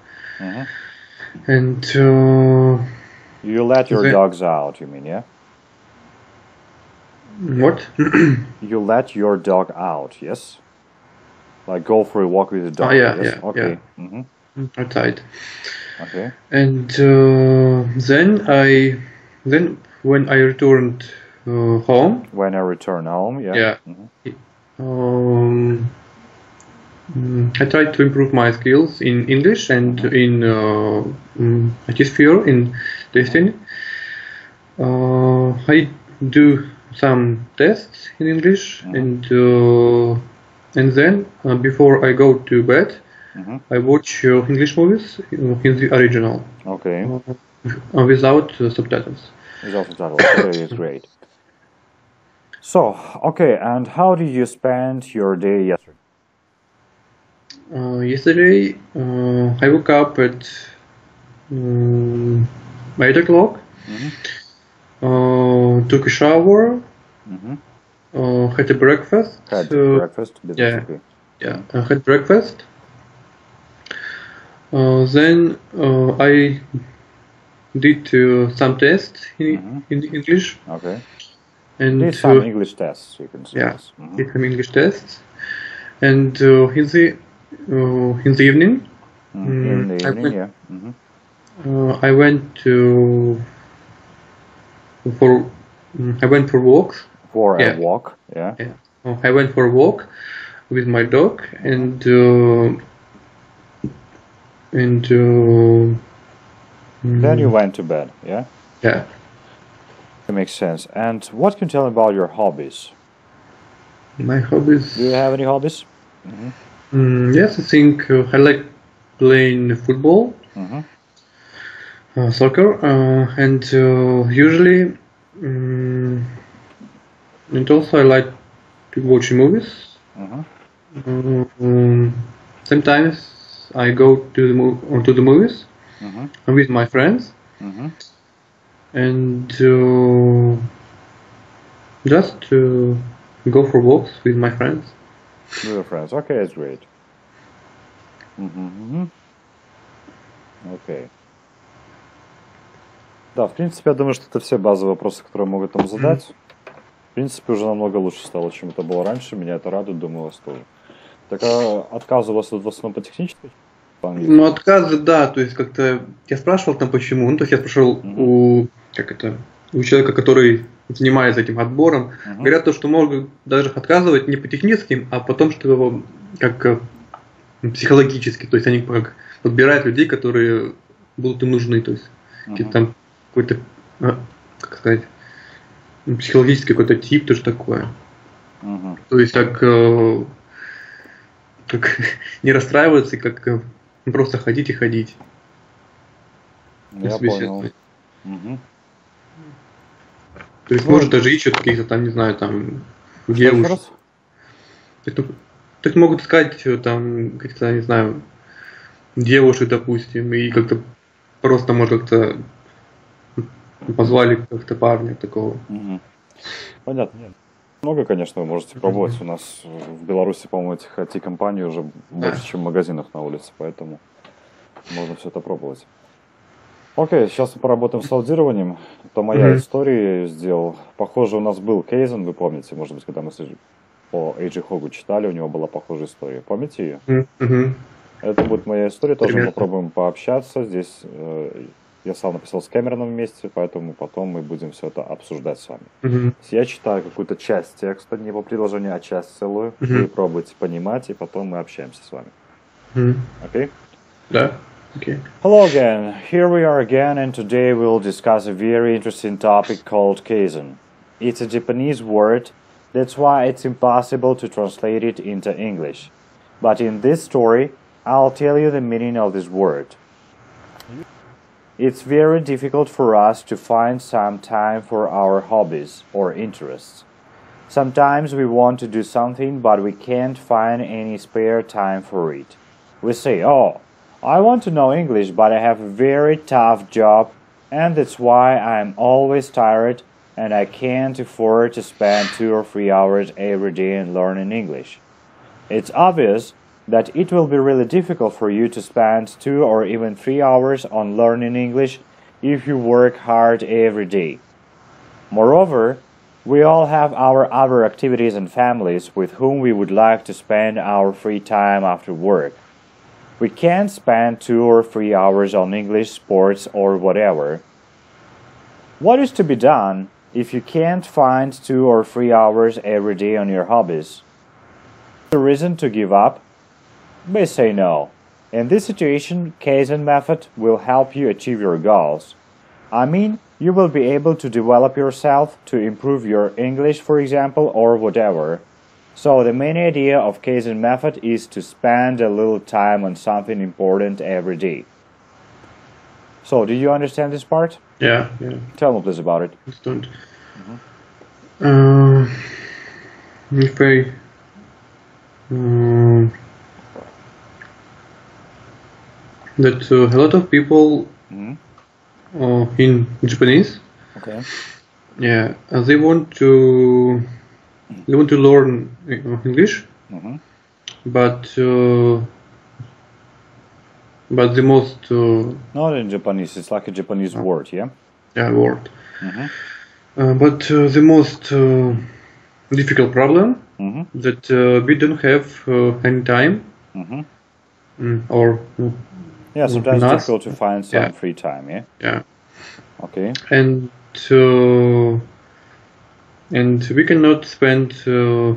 And
you let your dogs out, you mean, yeah?
What?
You let your dog out, yes? Like go for a walk with the dog.
Oh yeah,
yes?
yeah.
Okay.
Yeah. Outside.
Okay.
And then when I returned home.
When I return home, yeah.
Yeah. I tried to improve my skills in English and in IT sphere, in testing. I do some tests in English, and then before I go to bed, I watch English movies in the original.
Okay.
Without subtitles.
Without subtitles. Okay, great. So, okay, and how did you spend your day yesterday?
Yesterday, I woke up at 8 o'clock, took a shower, had a breakfast.
Breakfast?
Yeah, yeah, I had breakfast. Then I did some tests in English.
Okay.
And
did some English tests, you can say.
Yeah, did some English tests. And in the evening, I went for walks.
For a walk, yeah.
I went for a walk with my dog, and
then you went to bed, yeah.
Yeah.
That makes sense. And what can you tell me about your hobbies?
My hobbies.
Do you have any hobbies?
Yes, I think I like playing football, soccer, and usually, and also I like to watch movies. Sometimes I go to the movies with my friends, and just go for walks with my friends.
With your friends. Okay, that's great. Окей. Да, в принципе, я думаю, что это все базовые вопросы, которые могут там задать. В принципе, уже намного лучше стало, чем это было раньше. Меня это радует, думаю, вас тоже. Так, а отказы у вас в основном по технической?
Ну, отказы, да, то есть как-то я спрашивал там почему, ну, то есть я спрашивал у человека, который занимается этим отбором, говорят то, что могут даже отказывать не по техническим, а потом, что как психологически, то есть они как подбирают людей, которые будут им нужны, то есть там какой-то, как сказать, психологический какой-то тип, тоже такое. То есть как не расстраиваться, как просто ходить и ходить.
Я понял.
То есть может даже ищут каких-то там, не знаю, там девушек. Так могут искать там каких-то, не знаю, девушек, допустим, и как-то просто, может, как-то позвали как-то парня такого.
Понятно. Много, конечно, вы можете пробовать. У нас в Беларуси, по-моему, этих IT-компаний уже больше, чем в магазинах на улице, поэтому можно все это пробовать. Окей, сейчас мы поработаем с аудированием. Это моя история, я ее сделал. Похоже, у нас был Кейзен, вы помните, может быть, когда мы по Эйджи Хогу читали, у него была похожая история. Помните ее? Это будет моя история, тоже мы попробуем пообщаться. Здесь я сам написал с Кэмероном вместе, поэтому потом мы будем все это обсуждать с вами. Я читаю какую-то часть текста, не по предложению, а часть целую. Вы пробуете понимать, и потом мы общаемся с вами. Окей?
Да. Okay.
Hello again, here we are again, and today we'll discuss a very interesting topic called keizen. It's a Japanese word, that's why it's impossible to translate it into English. But in this story, I'll tell you the meaning of this word. It's very difficult for us to find some time for our hobbies or interests. Sometimes we want to do something, but we can't find any spare time for it. We say, oh, I want to know English, but I have a very tough job, and that's why I'm always tired, and I can't afford to spend 2 or 3 hours every day in learning English. It's obvious that it will be really difficult for you to spend 2 or even 3 hours on learning English if you work hard every day. Moreover, we all have our other activities and families with whom we would like to spend our free time after work. We can't spend 2 or 3 hours on English, sports, or whatever. What is to be done if you can't find 2 or 3 hours every day on your hobbies? The reason to give up? We say no. In this situation, Kaizen method will help you achieve your goals. I mean, you will be able to develop yourself to improve your English, for example, or whatever. So the main idea of Kaizen method is to spend a little time on something important every day. So, do you understand this part?
Yeah.
Tell me please about it.
Understand. If I that a lot of people in Japanese,
Okay.
they want to learn English, but the most
Not in Japanese, it's like a Japanese word, yeah?
word. But the most difficult problem that we don't have any time, or
Yeah, sometimes
not.
it's difficult to find some free time, yeah?
Yeah,
Okay.
and we cannot spend a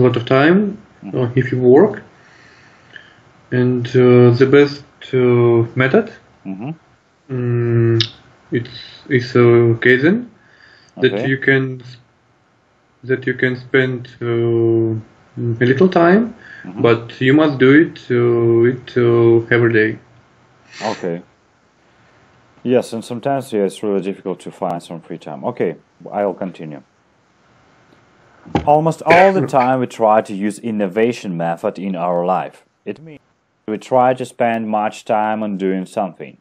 lot of time if you work. And the best method is Kaizen, that you can spend a little time, but you must do it every day.
Okay. Yes, and sometimes it's really difficult to find some free time. Okay, I'll continue. Almost all the time we try to use innovation method in our life. It means we try to spend much time on doing something.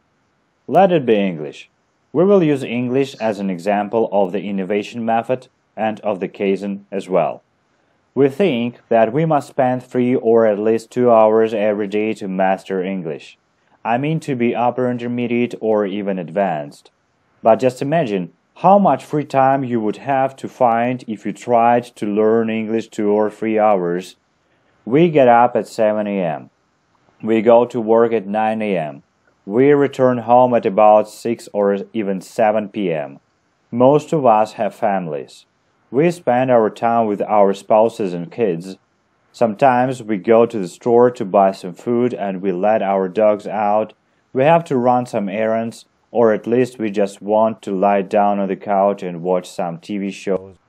Let it be English. We will use English as an example of the innovation method and of the Kaizen as well. We think that we must spend 3 or at least 2 hours every day to master English. I mean to be upper intermediate or even advanced. But just imagine how much free time you would have to find if you tried to learn English 2 or 3 hours. We get up at 7 a.m. We go to work at 9 a.m. We return home at about 6 or even 7 p.m. Most of us have families. We spend our time with our spouses and kids. Sometimes we go to the store to buy some food and we let our dogs out. We have to run some errands, or at least we just want to lie down on the couch and watch some TV shows.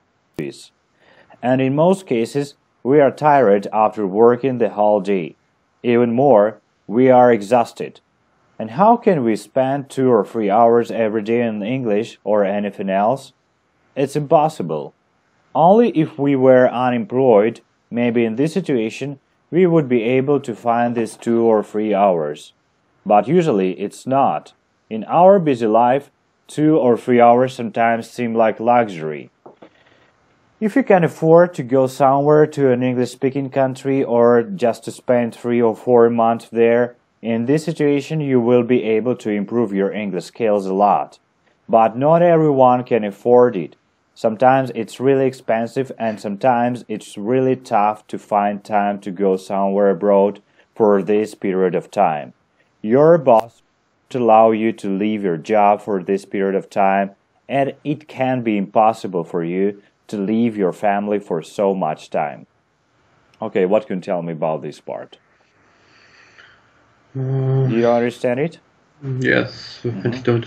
And in most cases, we are tired after working the whole day. Even more, we are exhausted. And how can we spend 2 or 3 hours every day in English or anything else? It's impossible. Only if we were unemployed, maybe in this situation, we would be able to find these 2 or 3 hours. But usually it's not. In our busy life, 2 or 3 hours sometimes seem like luxury.
If you can afford to go somewhere to an English-speaking country or just to spend 3 or 4 months there, in this situation you will be able to improve your English skills a lot. But not everyone can afford it. Sometimes it's really expensive and sometimes it's really tough to find time to go somewhere abroad for this period of time. Your boss will allow you to leave your job for this period of time, and it can be impossible for you to leave your family for so much time. Okay, what can you tell me about this part? Do you understand it?
Yes, understood.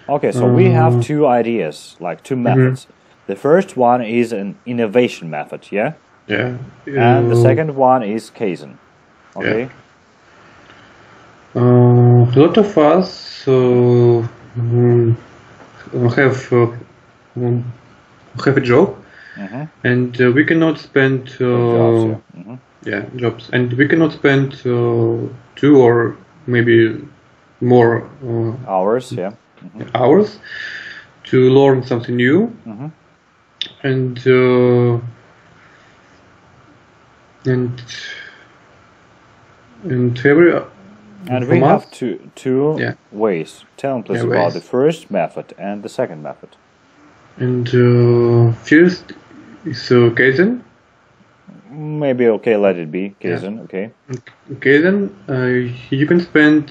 Okay, so we have two ideas, like two methods. The first one is an innovation method, yeah?
Yeah.
And the second one is Kaizen. Okay?
A lot of us have a job, and we cannot spend jobs, and we cannot spend 2 or maybe more
hours,
hours to learn something new, and
we have two ways. Tell me please about the first method and the second method.
And first is Kaizen.
Maybe okay, let it be Kaizen. Okay.
Kaizen, you can spend,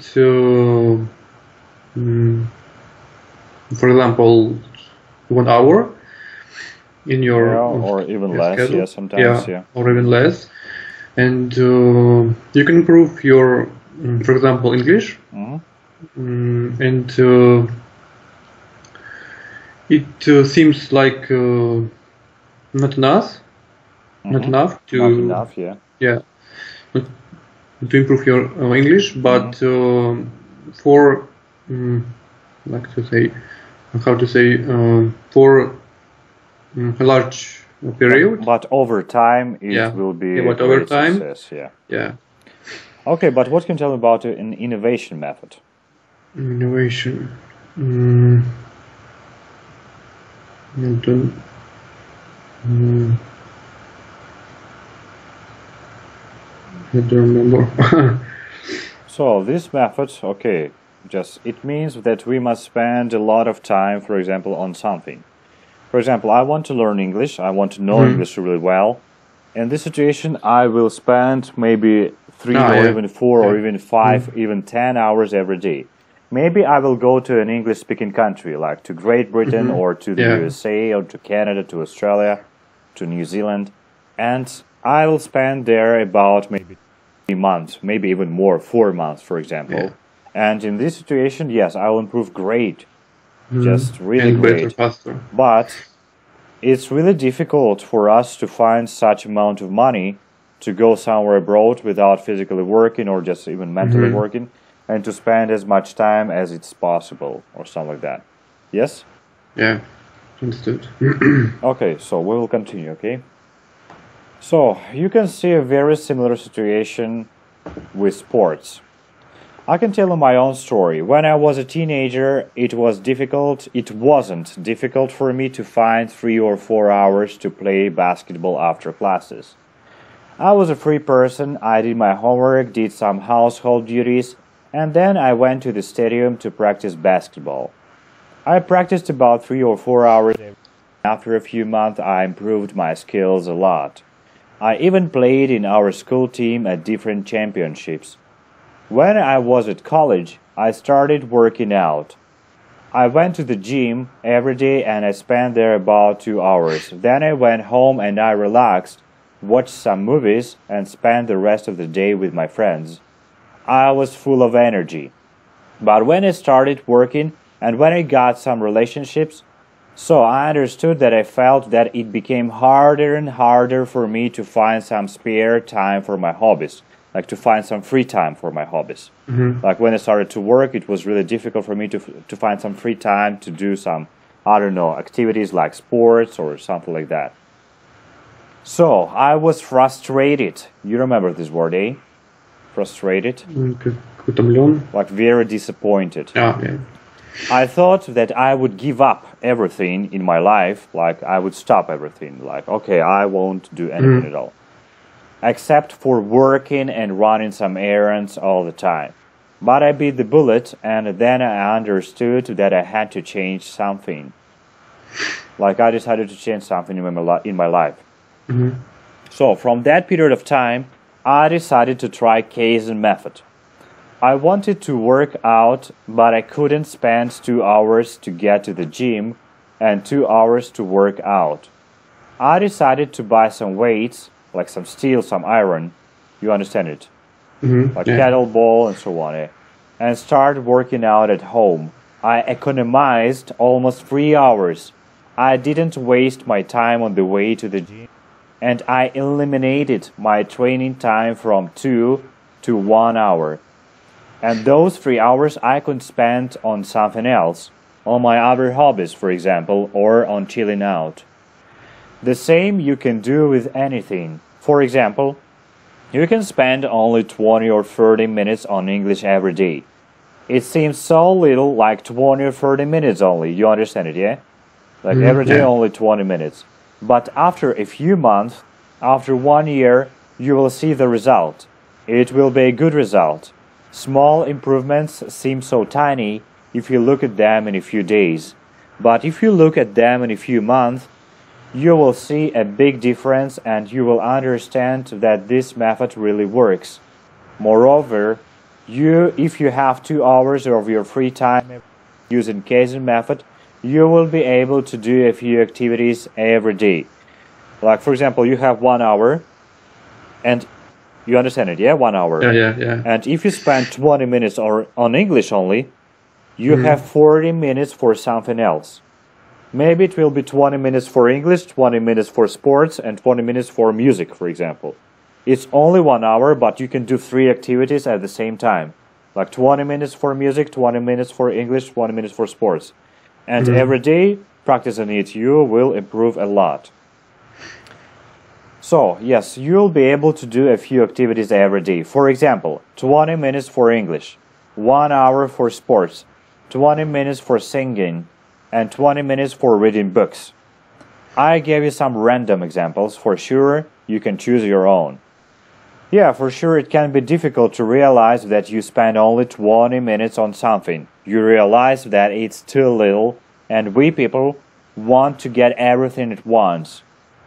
for example, 1 hour in your
or even less.
schedule.
Yeah, sometimes.
Or even less, and you can improve your, for example, English, and it seems like not enough. Not enough to to improve your English, but for for a large period.
But over time it will be a great success. Okay, but what can you tell me about an innovation method?
Innovation. I don't remember.
So this method, okay, it means that we must spend a lot of time, for example, on something. For example, I want to learn English, I want to know English really well. In this situation, I will spend maybe 3 or even 4 or even 5, even 10 hours every day. Maybe I will go to an English-speaking country, like to Great Britain or to the USA or to Canada, to Australia, to New Zealand, and I will spend there about maybe 3 months, maybe even more, 4 months, for example. And in this situation, yes, I will improve great, just really great. But it's really difficult for us to find such amount of money to go somewhere abroad without physically working or just even mentally working, and to spend as much time as it's possible or something like that. Yes?
Yeah, understood.
Okay, so we will continue, okay? So, you can see a very similar situation with sports. I can tell you my own story. When I was a teenager, it wasn't difficult for me to find 3 or 4 hours to play basketball after classes. I was a free person, I did my homework, did some household duties, and then I went to the stadium to practice basketball. I practiced about 3 or 4 hours every day. After a few months, I improved my skills a lot. I even played in our school team at different championships. When I was at college, I started working out. I went to the gym every day and I spent there about 2 hours. Then I went home and I relaxed, watched some movies, and spent the rest of the day with my friends. I was full of energy. But when I started working and when I got some relationships, so I understood that I felt that it became harder and harder for me to find some spare time for my hobbies, like to find some free time for my hobbies. Like when I started to work, it was really difficult for me to find some free time to do some, I don't know, activities like sports or something like that. So I was frustrated. You remember this word, eh? Frustrated?
Утомлен.
Like very disappointed. I thought that I would give up everything in my life, like I would stop everything, like, okay, I won't do anything at all, except for working and running some errands all the time. But I bit the bullet, and then I understood that I had to change something. Like I decided to change something in my life. So from that period of time, I decided to try Kaizen method. I wanted to work out, but I couldn't spend 2 hours to get to the gym and 2 hours to work out. I decided to buy some weights, like some steel, some iron. You understand it? Like kettlebell and so on. And start working out at home. I economized almost 3 hours. I didn't waste my time on the way to the gym. And I eliminated my training time from 2 to 1 hour. And those 3 hours I could spend on something else, on my other hobbies, for example, or on chilling out. The same you can do with anything. For example, you can spend only 20 or 30 minutes on English every day. It seems so little, like 20 or 30 minutes only. You understand it, yeah? Like every day only 20 minutes. But after a few months, after 1 year, you will see the result. It will be a good result. Small improvements seem so tiny if you look at them in a few days. But if you look at them in a few months, you will see a big difference and you will understand that this method really works. Moreover, if you have 2 hours of your free time using Kaizen method, you will be able to do a few activities every day. Like, for example, you have 1 hour, and you understand it, yeah? 1 hour.
Yeah.
And if you spend 20 minutes on English only, you have 40 minutes for something else. Maybe it will be 20 minutes for English, 20 minutes for sports, and 20 minutes for music, for example. It's only 1 hour, but you can do 3 activities at the same time. Like 20 minutes for music, 20 minutes for English, 20 minutes for sports. And every day, practicing it, you will improve a lot. So, yes, you'll be able to do a few activities every day. For example, 20 minutes for English, 1 hour for sports, 20 minutes for singing, and 20 minutes for reading books. I gave you some random examples. For sure, you can choose your own. Yeah, for sure it can be difficult to realize that you spend only 20 minutes on something. You realize that it's too little, and we people want to get everything at once.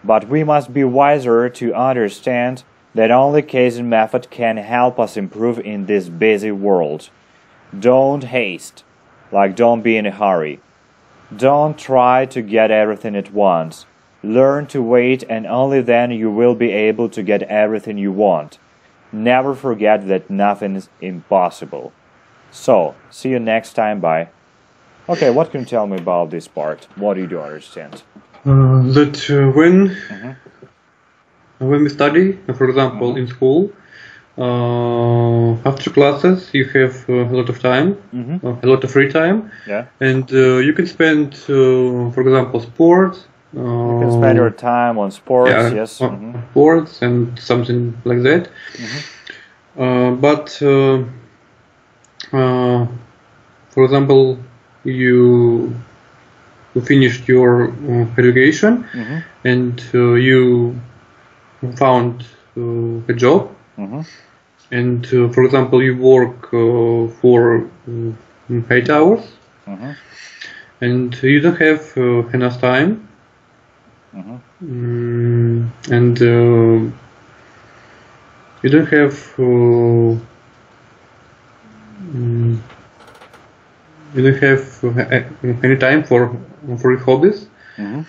But we must be wiser to understand that only Kaizen method can help us improve in this busy world. Don't haste, like don't be in a hurry. Don't try to get everything at once. Learn to wait, and only then you will be able to get everything you want. Never forget that nothing is impossible. So, see you next time, bye. Okay, what can you tell me about this part? What do you understand?
When we study, for example, in school, after classes you have a lot of time, a lot of free time, and you can spend, for example, sports.
You can spend your time on sports, yes.
Sports and something like that. But for example, you finished your education and you found a job, and for example, you work for 8 hours, and you don't have enough time. And you don't have any time for your hobbies, and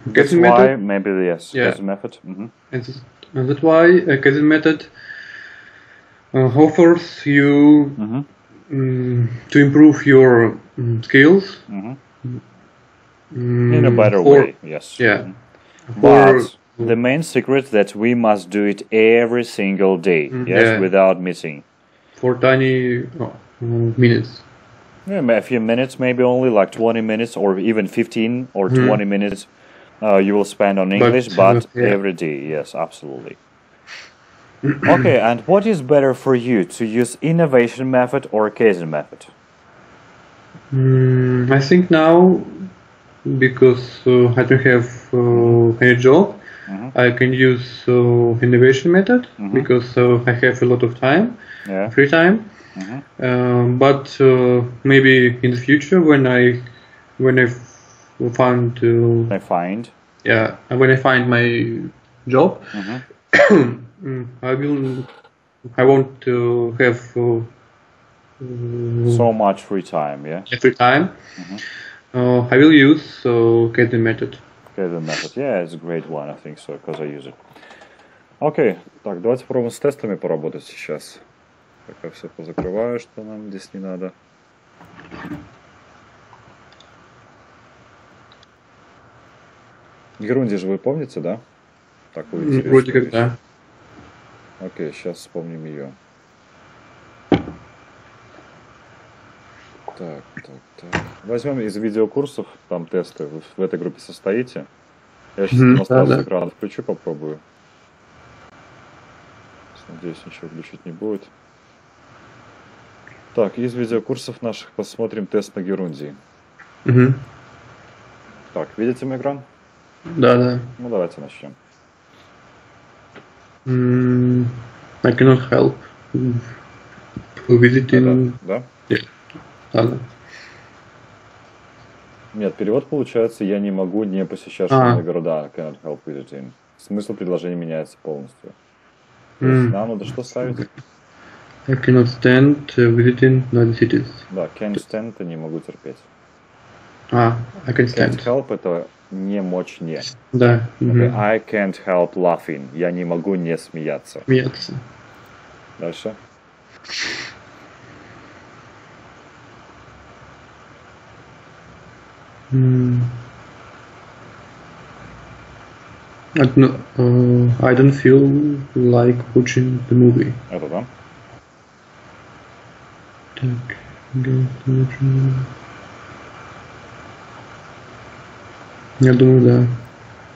that's why method, maybe yes, Kaizen method,
and that's why Kaizen method offers you to improve your skills.
In a better way, yes. But the main secret that we must do it every single day, without missing.
For tiny minutes.
Yeah, a few minutes, maybe only like 20 minutes or even 15 or 20 minutes you will spend on English, but every day, yes, absolutely. Okay, and what is better for you, to use innovation method or occasion method?
I think now, because I don't have any job, I can use innovation method because I have a lot of time, free time. But maybe in the future, when I find when I find my job, I won't have
so much free time, yeah?
Free time. I will use occasion method.
Occasion method, yeah, it's a great one, I think so, because I use it. Окей, так, давайте попробуем с тестами поработать сейчас. Пока все позакрываю, что нам здесь не надо. Герунди же вы помните, да? Такую интересную
Вроде как
вещь.
да.
Окей, сейчас вспомним ее. Так. Возьмем из видеокурсов, там тесты. Вы в этой группе состоите? Я сейчас демонстрацию экрана включу, попробую. Надеюсь, ничего глючить не будет. Так, из видеокурсов наших посмотрим тест на Герундии. Так, видите мой экран?
Да.
Ну, давайте начнем.
I cannot help visiting.
Да?
Да.
Нет, перевод получается, я не могу не посещать шумные города. Cannot help visiting. Смысл предложения меняется полностью. То есть нам надо что ставить?
I cannot stand visiting other cities.
Да, can't stand — это не могу терпеть.
I can stand.
Can't help — это не мочь не.
Да.
I can't help laughing. Я не могу не смеяться.
Смеяться.
Дальше.
I don't feel like watching the movie.
Это да?
Так. Я думаю, да.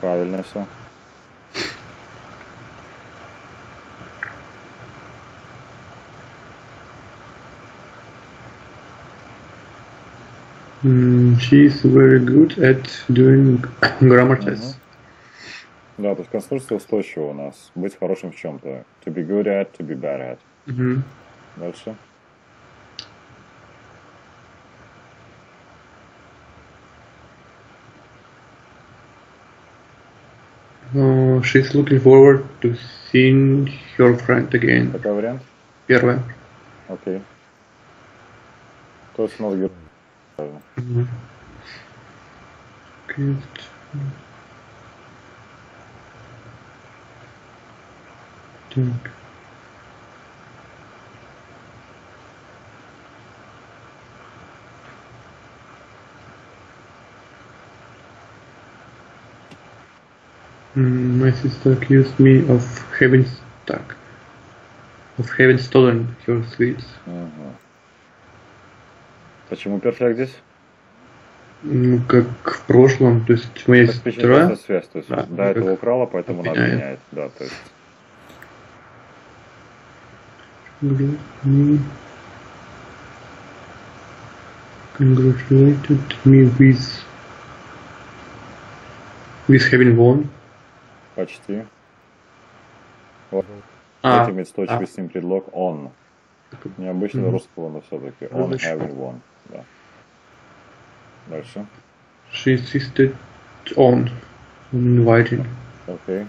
Правильно все.
She is very good at doing grammar tests.
Да, то есть конструкция устойчива у нас. Быть хорошим в чем-то. To be good at, to be bad at. Дальше.
She's looking forward to seeing her friend again.
Какой вариант?
Первое.
Окей. То есть надо говорить.
Так. My sister accused me of having stolen her sweets.
Почему перфект здесь?
Ну, как в прошлом, то есть моя сестра...
Связь, то есть до этого украла, поэтому она обвиняет. Да, то есть...
Congratulated me with having won.
Почти. Вот. Давайте иметь точку с ним предлог on. Необычно русского, но все-таки. On having won. Да. Дальше.
She insisted on inviting.
Окей.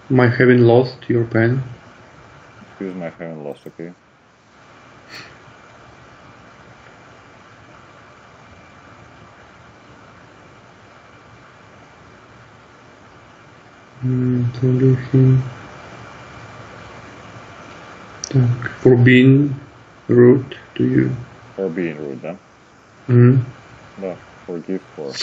My having lost your pen.
Excuse my having lost, okay.
Так, for being rude to you.
For being rude, да? Да, forgive for.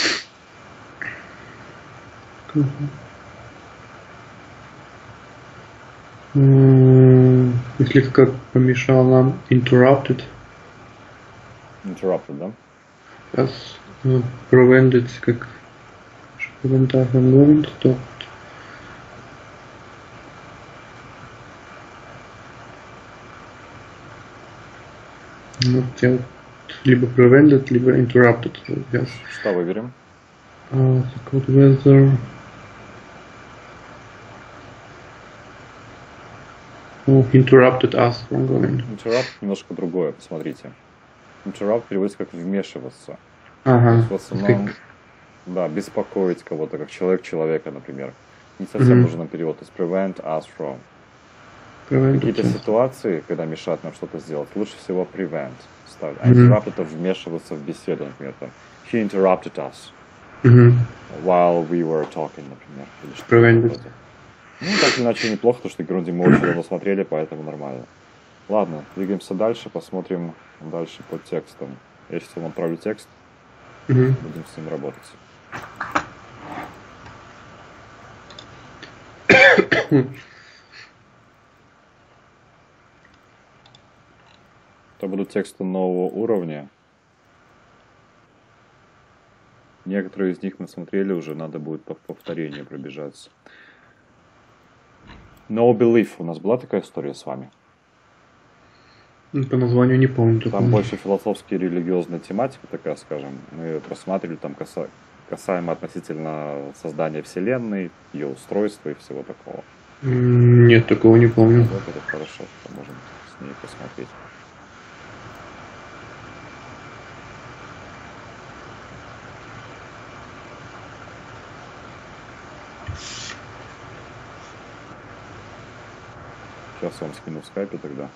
И слегка помешал нам interrupted.
Interrupted, да?
Yes. Prevented, как prevent from going, stopped. Либо prevented, либо interrupted. Yes.
Что выберем?
The cold weather. Interrupted us from going.
Interrupt немножко другое, посмотрите. Interrupt переводится как вмешиваться.
Ага.
В основном, да, беспокоить кого-то, как человек человека, например. Не совсем нужен перевод. То есть prevent us from. Какие-то ситуации, когда мешают нам что-то сделать, лучше всего prevent ставить. А interrupt это вмешиваться в беседу, например. Там, he interrupted us while we were talking, например. Или что-то
Prevented.
Ну, так или иначе неплохо, потому что Грунди мы очень давно смотрели, поэтому нормально. Ладно, двигаемся дальше, посмотрим дальше по текстам. Я сейчас вам отправлю текст, будем с ним работать. Это будут тексты нового уровня. Некоторые из них мы смотрели уже, надо будет по повторению пробежаться. No Belief. У нас была такая история с вами?
По названию не помню.
Там больше философская и религиозная тематика такая, скажем. Мы ее просматривали там касаемо относительно создания Вселенной, ее устройства и всего такого.
Нет, такого не помню.
Вот это хорошо, что можем с ней посмотреть. Сейчас вам скину в скайпе тогда.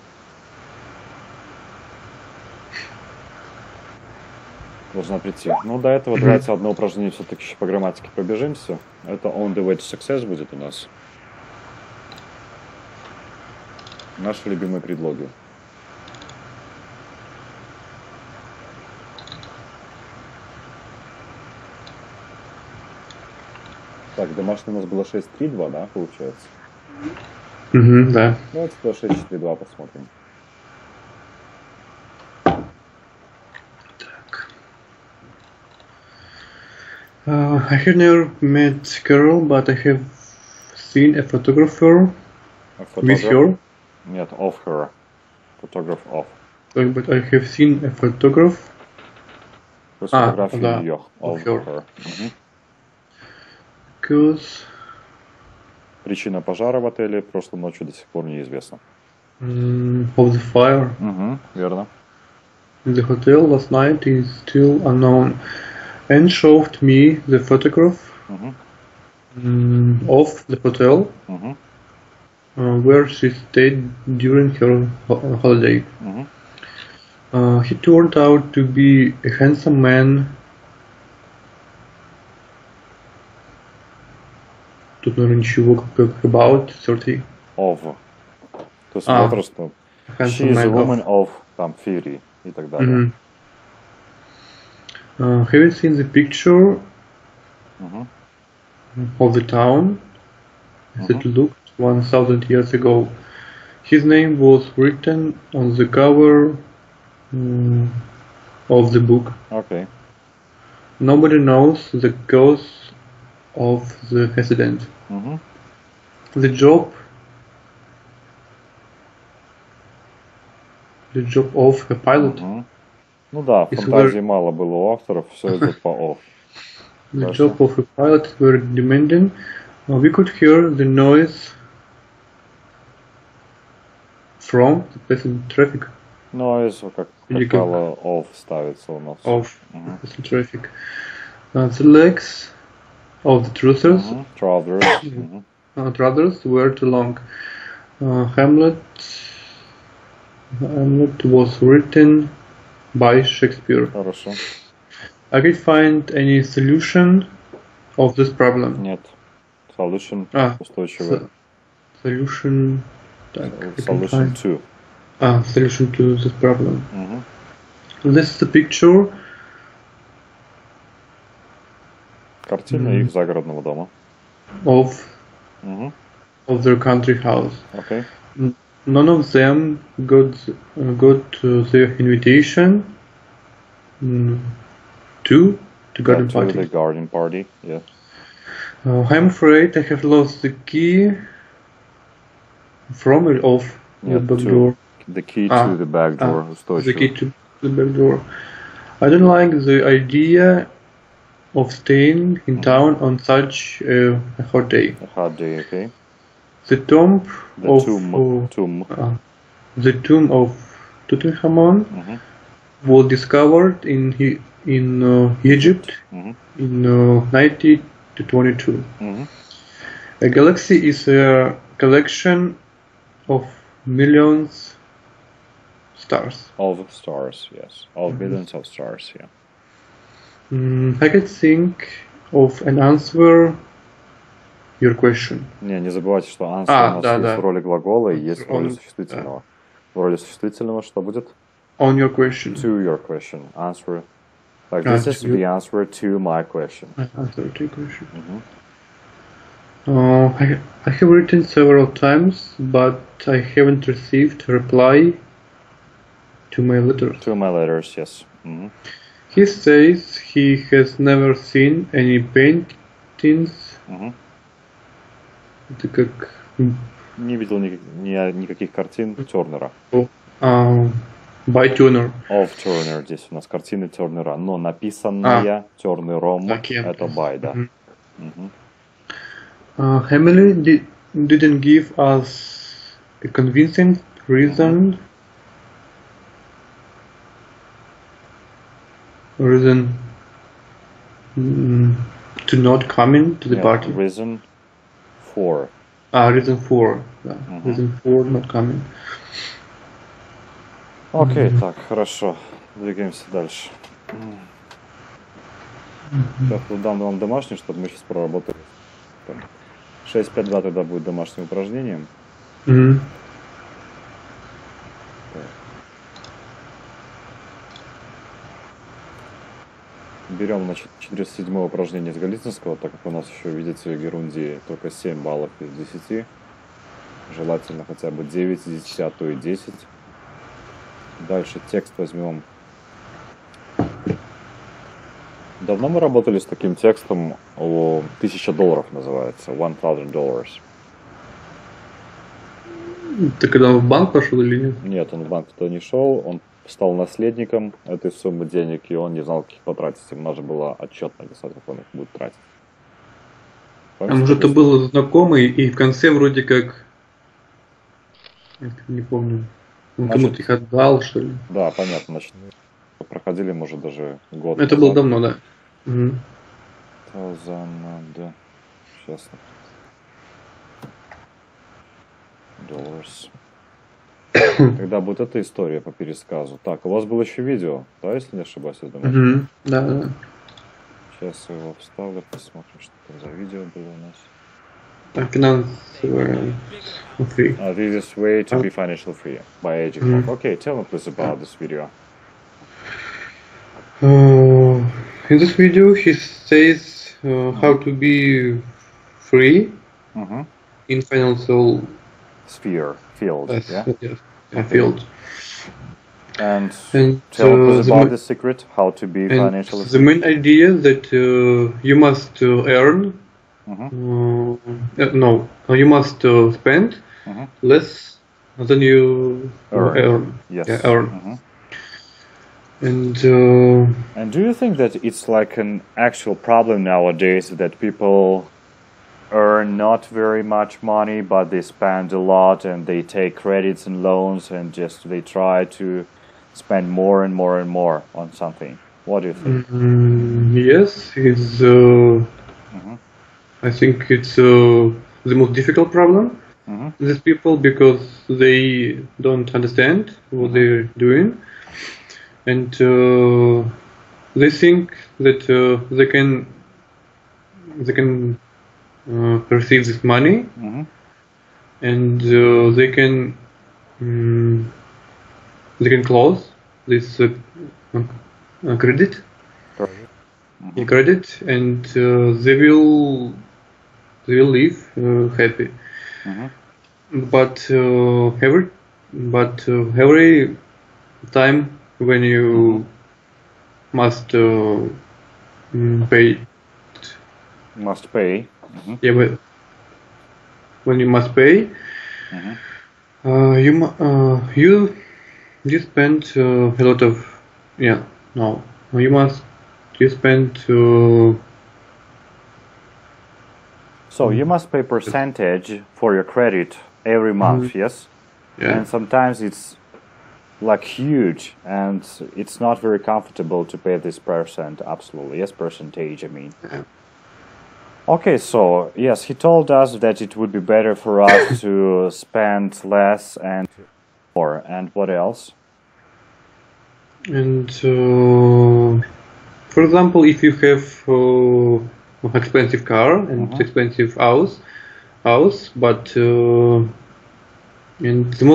Должна прийти. Ну, до этого давайте одно упражнение все-таки еще по грамматике пробежимся. Это on the way to success будет у нас. Наши любимые предлоги. Так, домашний у нас было 6.3.2, да, получается?
Да.
Давайте до 6.4.2 посмотрим.
I have never met Carol, but I have seen a photographer with her.
Нет, of her. Photograph of.
But I have seen a photograph.
Фотографию ее.
Of
Of
her.
her.
Because
Причина пожара в отеле прошлой ночью до сих пор неизвестна.
of the fire
Верно.
in the hotel last night is still unknown. And showed me the photograph of the hotel where she stayed during her holiday. He turned out to be a handsome man. Тут, наверное, ничего, как about 30.
Of. То есть возраст. She is a woman of, там, 30 и так далее.
Have you seen the picture of the town as it looked 1,000 years ago? His name was written on the cover of the book.
Okay.
Nobody knows the cause of the accident. The job of a pilot.
Ну да, фантазии мало было у авторов, все идет по off.
The job of a pilot is very demanding. We could hear the noise from the passing traffic.
Noise, как правило, off ставится у нас.
Of passing traffic. The legs of the trousers were too long. Hamlet was written by Shakespeare.
Хорошо.
I can't find any solution of this problem.
Нет. Solution устойчивый.
Solution.
Solution to.
Solution to this problem. This is the picture.
Картина их загородного дома.
Of their country house.
Okay.
None of them got their invitation. to the garden
to
party.
the garden party, yeah.
I'm afraid I have lost the key from or off the back door.
The key to the back door.
The key to the back door. I don't like the idea of staying in town on such a hot day.
A hot day, okay.
The tomb of Tutankhamun was discovered in Egypt in 1922. A galaxy is a collection of millions stars.
Of stars, yes. Of billions of stars, yeah.
I can think of an answer your question.
Не забывайте, что answer у нас есть в роли глагола и есть в роли существительного. В роли существительного что будет?
On your question.
To your question. Answer. Like this is the answer to my question.
Answer to your question. I have written several times, but I haven't received a reply to my letters.
To my letters, yes.
He says he has never seen any paintings. Это как...
Не видел никаких картин Тернера.
By Turner.
Of Turner. Здесь у нас картины Тернера. Но написанная Тернером это by, да.
Emily didn't give us a convincing reason to not coming to the party.
Reason for.
Reason for. Reason for not coming.
Окей, так, хорошо. Двигаемся дальше. Сейчас дам вам домашний, чтобы мы сейчас проработали. 6.5.2 тогда будет домашним упражнением. Берем, значит, 407 упражнение из Голицынского, так как у нас еще, видите, в Герундии только 7 баллов из 10. Желательно хотя бы 9 из 10, а то и 10. Дальше текст возьмем. Давно мы работали с таким текстом, $1000 называется, $1000.
Ты когда в банк пошел или нет?
Нет, он в банк туда не шел, он стал наследником этой суммы денег, и он не знал, как их потратить. Ему нужно было отчет написать, как он их будет тратить.
Помните, может, это был знакомый, и в конце вроде как... Не помню. Он кому-то их отдал, что ли?
Да, понятно. Значит, проходили, может, даже год.
Это было давно, да.
Сейчас. $. Когда будет эта история по пересказу. Так, у вас было еще видео, да, если не ошибаюсь, я думаю?
Да.
Сейчас я его вставлю, посмотрим, что там за видео было у нас.
Financial free.
This way to be financial free by этих. Okay, tell me please about this video.
In this video, he says how to be free in financial
field.
Field.
And tell us about the secret, how to be financially free.
The main idea that you must earn. You must spend less than you earn.
Yes.
Yeah, earn. And
do you think that it's like an actual problem nowadays that people earn not very much money, but they spend a lot and they take credits and loans and just they try to spend more and more and more on something? What do you think?
Yes, it's. I think it's the most difficult problem. These people, because they don't understand what they're doing, and they think that they can receive this money, and they can close this credit, and they will live happy. But every time when you must pay.
Must pay.
Yeah, but when you must pay, you spend a lot of you spend.
So you must pay percentage for your credit every month, yes?
Yeah.
And sometimes it's like huge, and it's not very comfortable to pay this absolutely, yes, percentage, I mean.
Yeah.
Okay, so yes, he told us that it would be better for us to spend less and more. And what else?
And for example, if you have an expensive car and expensive house, but and the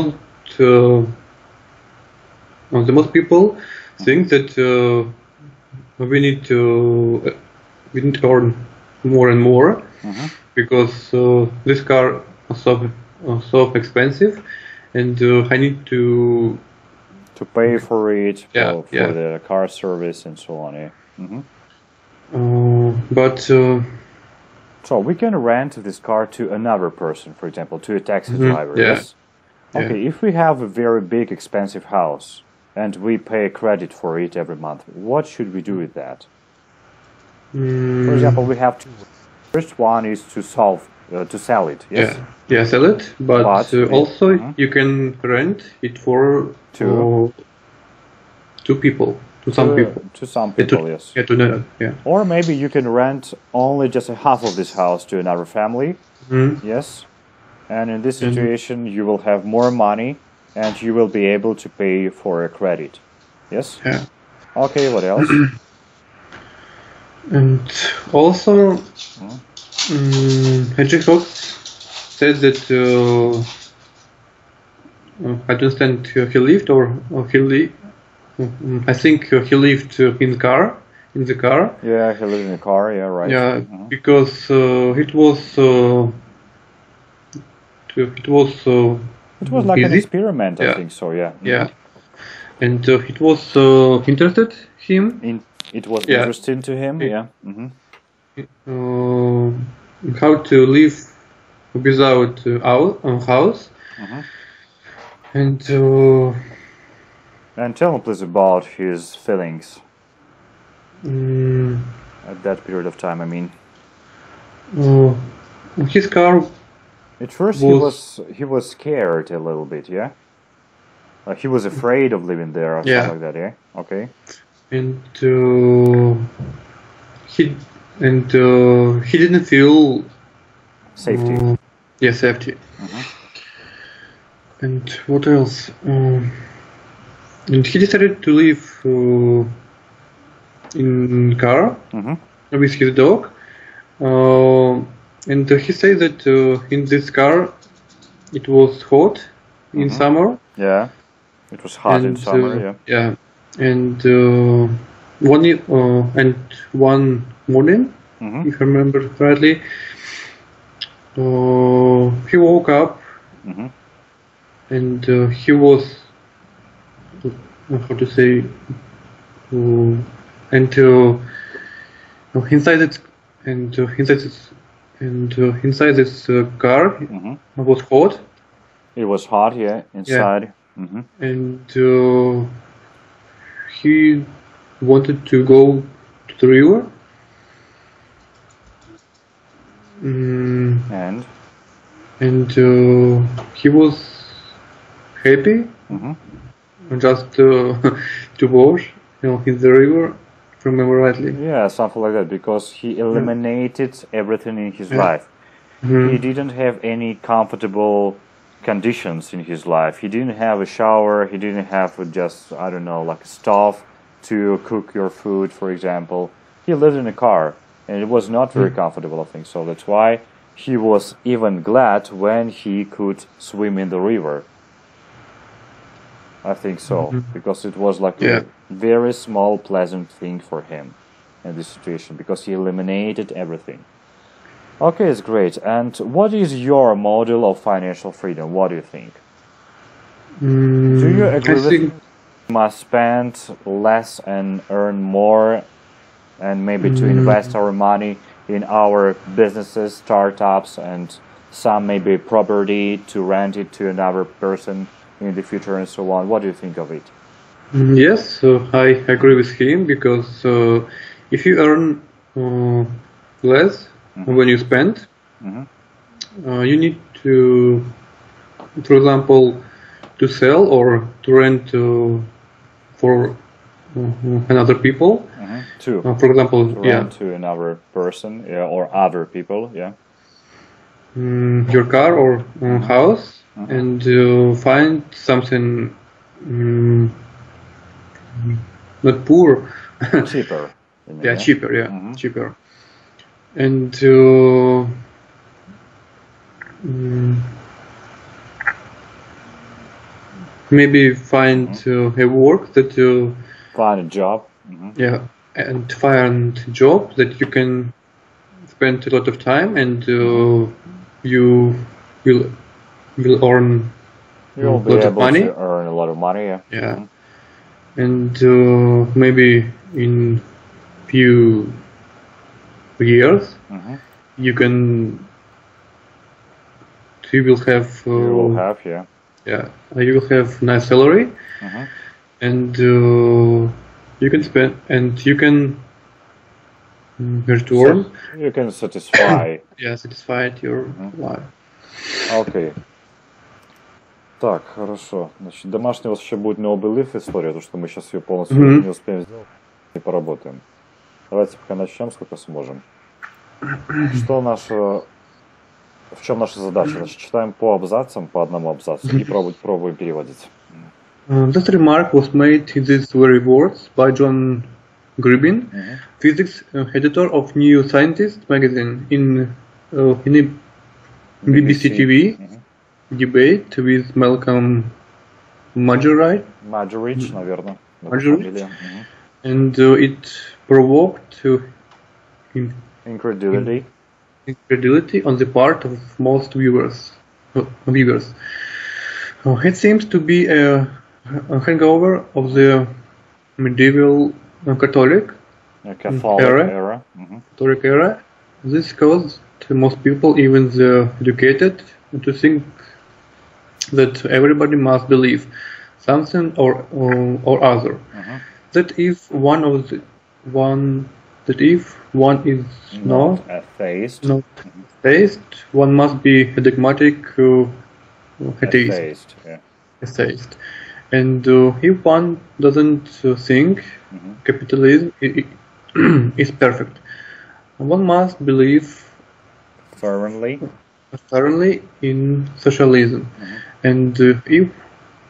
most people think that we need to earn more and more because this car is so expensive, and I need to
pay for it, for
yeah.
the car service and so on. Yeah.
But
so we can rent this car to another person, for example, to a taxi driver.
Yeah.
Yes. Okay, if we have a very big, expensive house and we pay credit for it every month, what should we do with that? For example, we have two. First one is to sell it. Yes.
Yeah, sell it. But also you can rent it for two people. To some people.
To some people, yes.
Yeah, to another. Yeah.
Or maybe you can rent only just a half of this house to another family. Yes. And in this situation, you will have more money, and you will be able to pay for a credit. Yes.
Yeah.
Okay. What else?
And also, Hedgehog Fox said that I don't understand. He lived or he lived. I think he lived in the car.
Yeah, he lived in a car. Yeah, right.
Yeah, because it was
like an
easy.
experiment, I think so. Yeah.
Yeah, and it was interested him.
It was interesting to him. Yeah.
How to live without our house, and
tell me please about his feelings at that period of time. I mean,
his car.
At first, he was scared a little bit. Yeah, he was afraid of living there or something like that. Yeah. Okay.
And he didn't feel
safety.
Safety. And what else? And he decided to live in car with his dog. And he said that in this car it was hot in summer.
Yeah, it was hot in summer.
Yeah. And one morning, if I remember correctly, he woke up and he was how to say inside this car was hot.
It was hot, yeah, inside.
Yeah. And he wanted to go to the river. And he was happy just to wash, in the river, if I remember rightly.
Yeah, something like that, because he eliminated everything in his life. He didn't have any comfortable conditions in his life. He didn't have a shower, he didn't have just, I don't know, like a stove to cook your food, for example. He lived in a car, and it was not very comfortable, I think. So that's why he was even glad when he could swim in the river. I think so, because it was like a very small, pleasant thing for him in this situation, because he eliminated everything. Okay, it's great. And what is your model of financial freedom? What do you think? Do you agree with me? You must spend less and earn more and maybe to invest our money in our businesses, startups, and some maybe property to rent it to another person in the future and so on. What do you think of it?
Yes, I agree with him because if you earn less when you spend, you need to, for example, to sell or to rent for another people. For example,
to rent to another person, or other people,
your car or house, and find something not poor,
cheaper.
Cheaper, cheaper, and maybe find a work that
find a job.
And find a job that you can spend a lot of time, and you will earn a lot of money.
To earn a lot of money,
And maybe in few years you will have you will have nice salary, and you can spend, and you can return.
You can satisfy.
Satisfy your life.
Окей. Так, хорошо. Значит, домашняя у вас еще будет no belief история, потому что мы сейчас ее полностью не успеем сделать и поработаем. Давайте пока начнем, сколько сможем. В чем наша задача? Значит, читаем по абзацам, по одному абзацу, и пробуем переводить.
That remark was made in these very words by John Gribbin, physics editor of New Scientist magazine, in a BBC TV debate with Malcolm Muggeridge,
наверное.
And it provoked incredulity on the part of most viewers. It seems to be a hangover of the medieval Catholic era. Catholic era. This caused most people, even the educated, to think that everybody must believe something or other. That if one is not atheist, one must be a dogmatic atheist. And if one doesn't think capitalism is perfect, one must believe
firmly
in socialism. And if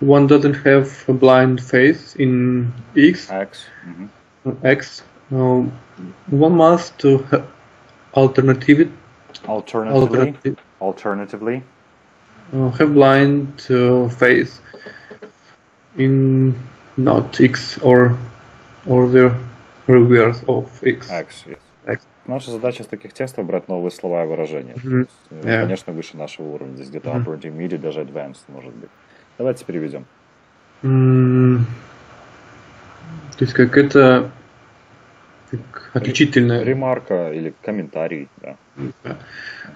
one doesn't have a blind faith in X, one must alternatively have blind faith in not X or the reverse of X.
Наша задача из таких текстов брать новые слова и выражения. Конечно, выше нашего уровня. Здесь где-то upper, intermediate, даже advanced может быть. Давайте переведем.
То есть как это отличительная
ремарка или комментарий,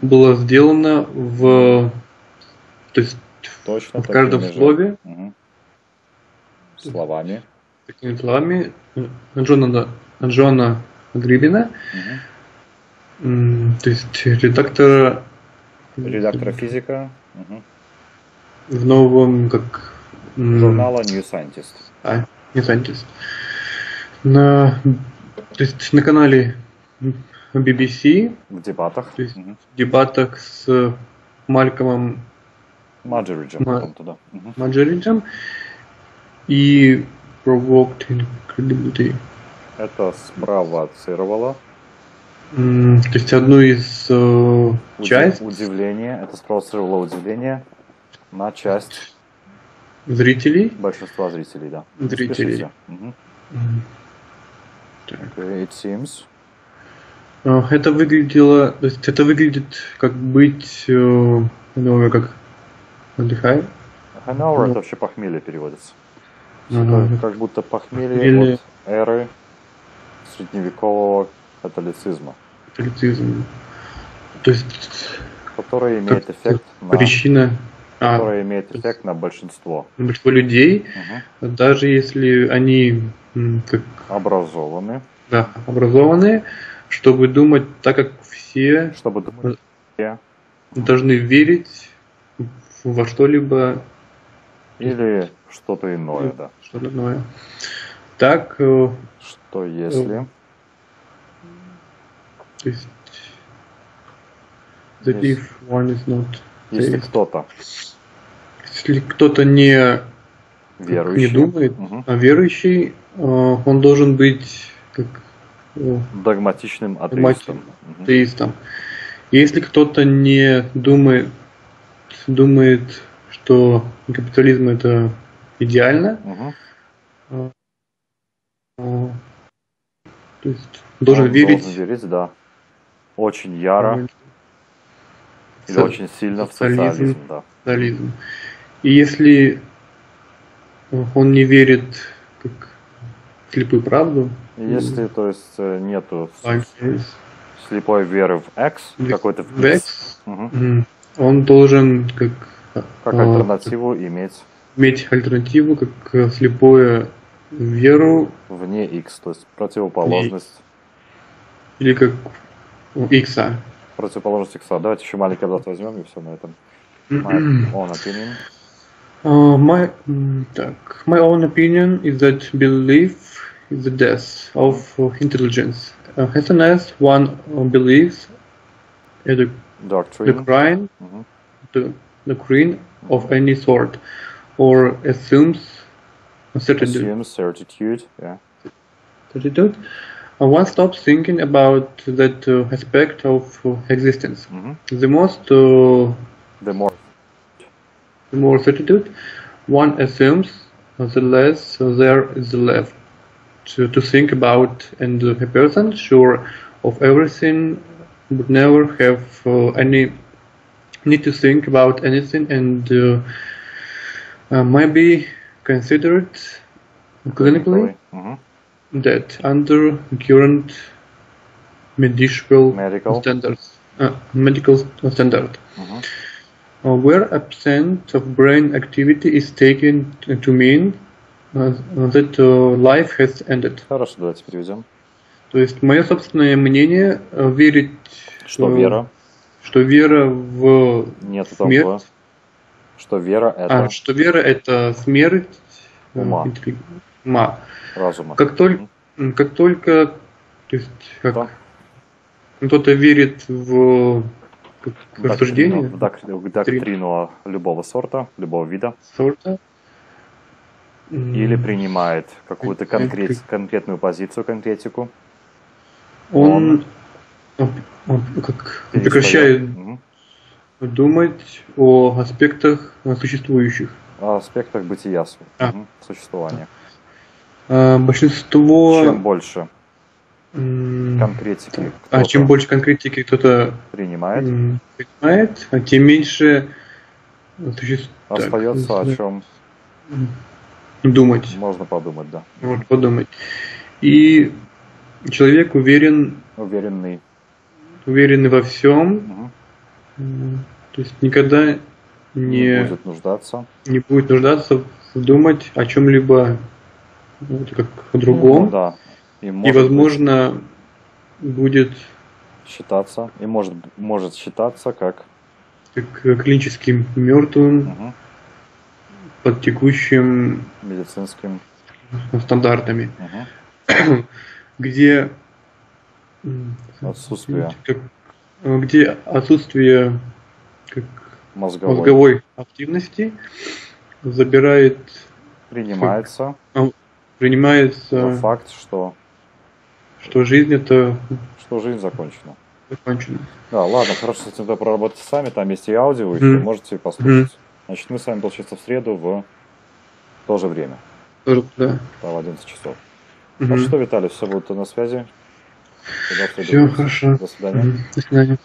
было сделано в каждом слове такими словами Джона Грибина, то есть редактора
физика
в новом
журнала New Scientist.
New Scientist. То есть на канале BBC
в дебатах,
в дебатах с Малькомом Мuggeridge'ем и provoked incredulity.
Это спровоцировало.
То есть одну из часть
удивление. Это спровоцировало удивление на часть
зрителей.
Большинства зрителей, да.
Зрителей.
Okay, it seems.
Это выглядело, то есть это выглядит как быть, как отдыхаю.
Hangover это вообще похмелье переводится. Как будто похмелье от эры
средневекового католицизма.
Католицизм. То есть
который имеет эффект
причина,
который имеет эффект на большинство.
Большинство людей, даже если они как,
образованы.
Да, образованные, чтобы думать так, как все,
чтобы думать,
должны верить во что-либо.
Или что-то иное, да.
Что-то иное. Так,
что если...
То есть, that if one is not
если кто-то
не
верующий,
не думает, а верующий, он должен быть как
догматичным атеистом.
Атеистом. Если кто-то не думает, что капитализм это идеально, то есть должен верить,
да. Очень яро или очень сильно в социализм, да.
Социализм. И если он не верит как в слепую правду,
если, то есть, нету слепой веры в X, какой-то в
X, он должен как
альтернативу иметь
альтернативу, как слепую веру
вне X, то есть противоположность.
Или как X.
Противоположность X. Давайте еще маленький абзац возьмем и все на этом. My own opinion.
My own opinion is that belief is the death of intelligence. As soon as one believes in the doctrine of any sort, or assumes certitude, one stops thinking about that aspect of existence. The more certitude one assumes, the less there is left to think about, and a person sure of everything would never have any need to think about anything, and maybe considered clinically that under current medical standards, where absence of brain activity is taken to mean that life has ended.
Хорошо, давайте переведем.
То есть мое собственное мнение верить,
что вера
в
нет
смерть,
того, что вера
это смерть
ума, разума.
Как только, то есть как кто-то верит в рассуждение,
в доктрину любого сорта, любого вида, или принимает какую-то конкретную позицию, конкретику, он
прекращает думать о аспектах существующих.
О аспектах бытия, существования.
Большинство...
Чем больше конкретики
чем больше конкретики кто-то
принимает,
тем меньше
остается о чем
думать.
Можно подумать, да.
Можно подумать. И человек уверенный во всем, то есть никогда не будет нуждаться думать о чем-либо как о другом.
Да.
И возможно будет
считаться, и может считаться как
клиническим мертвым под текущим
медицинским
стандартами, где отсутствие мозговой активности принимается
факт, что
жизнь
закончена.
закончена.
Да, ладно, хорошо, с этим проработайте сами, там есть и аудио, и можете послушать. Значит, мы с вами, получается, в среду в то же время.
Да.
В 11 часов. Ну что, Виталий, все будет на связи.
Все хорошо.
До свидания.
До свидания.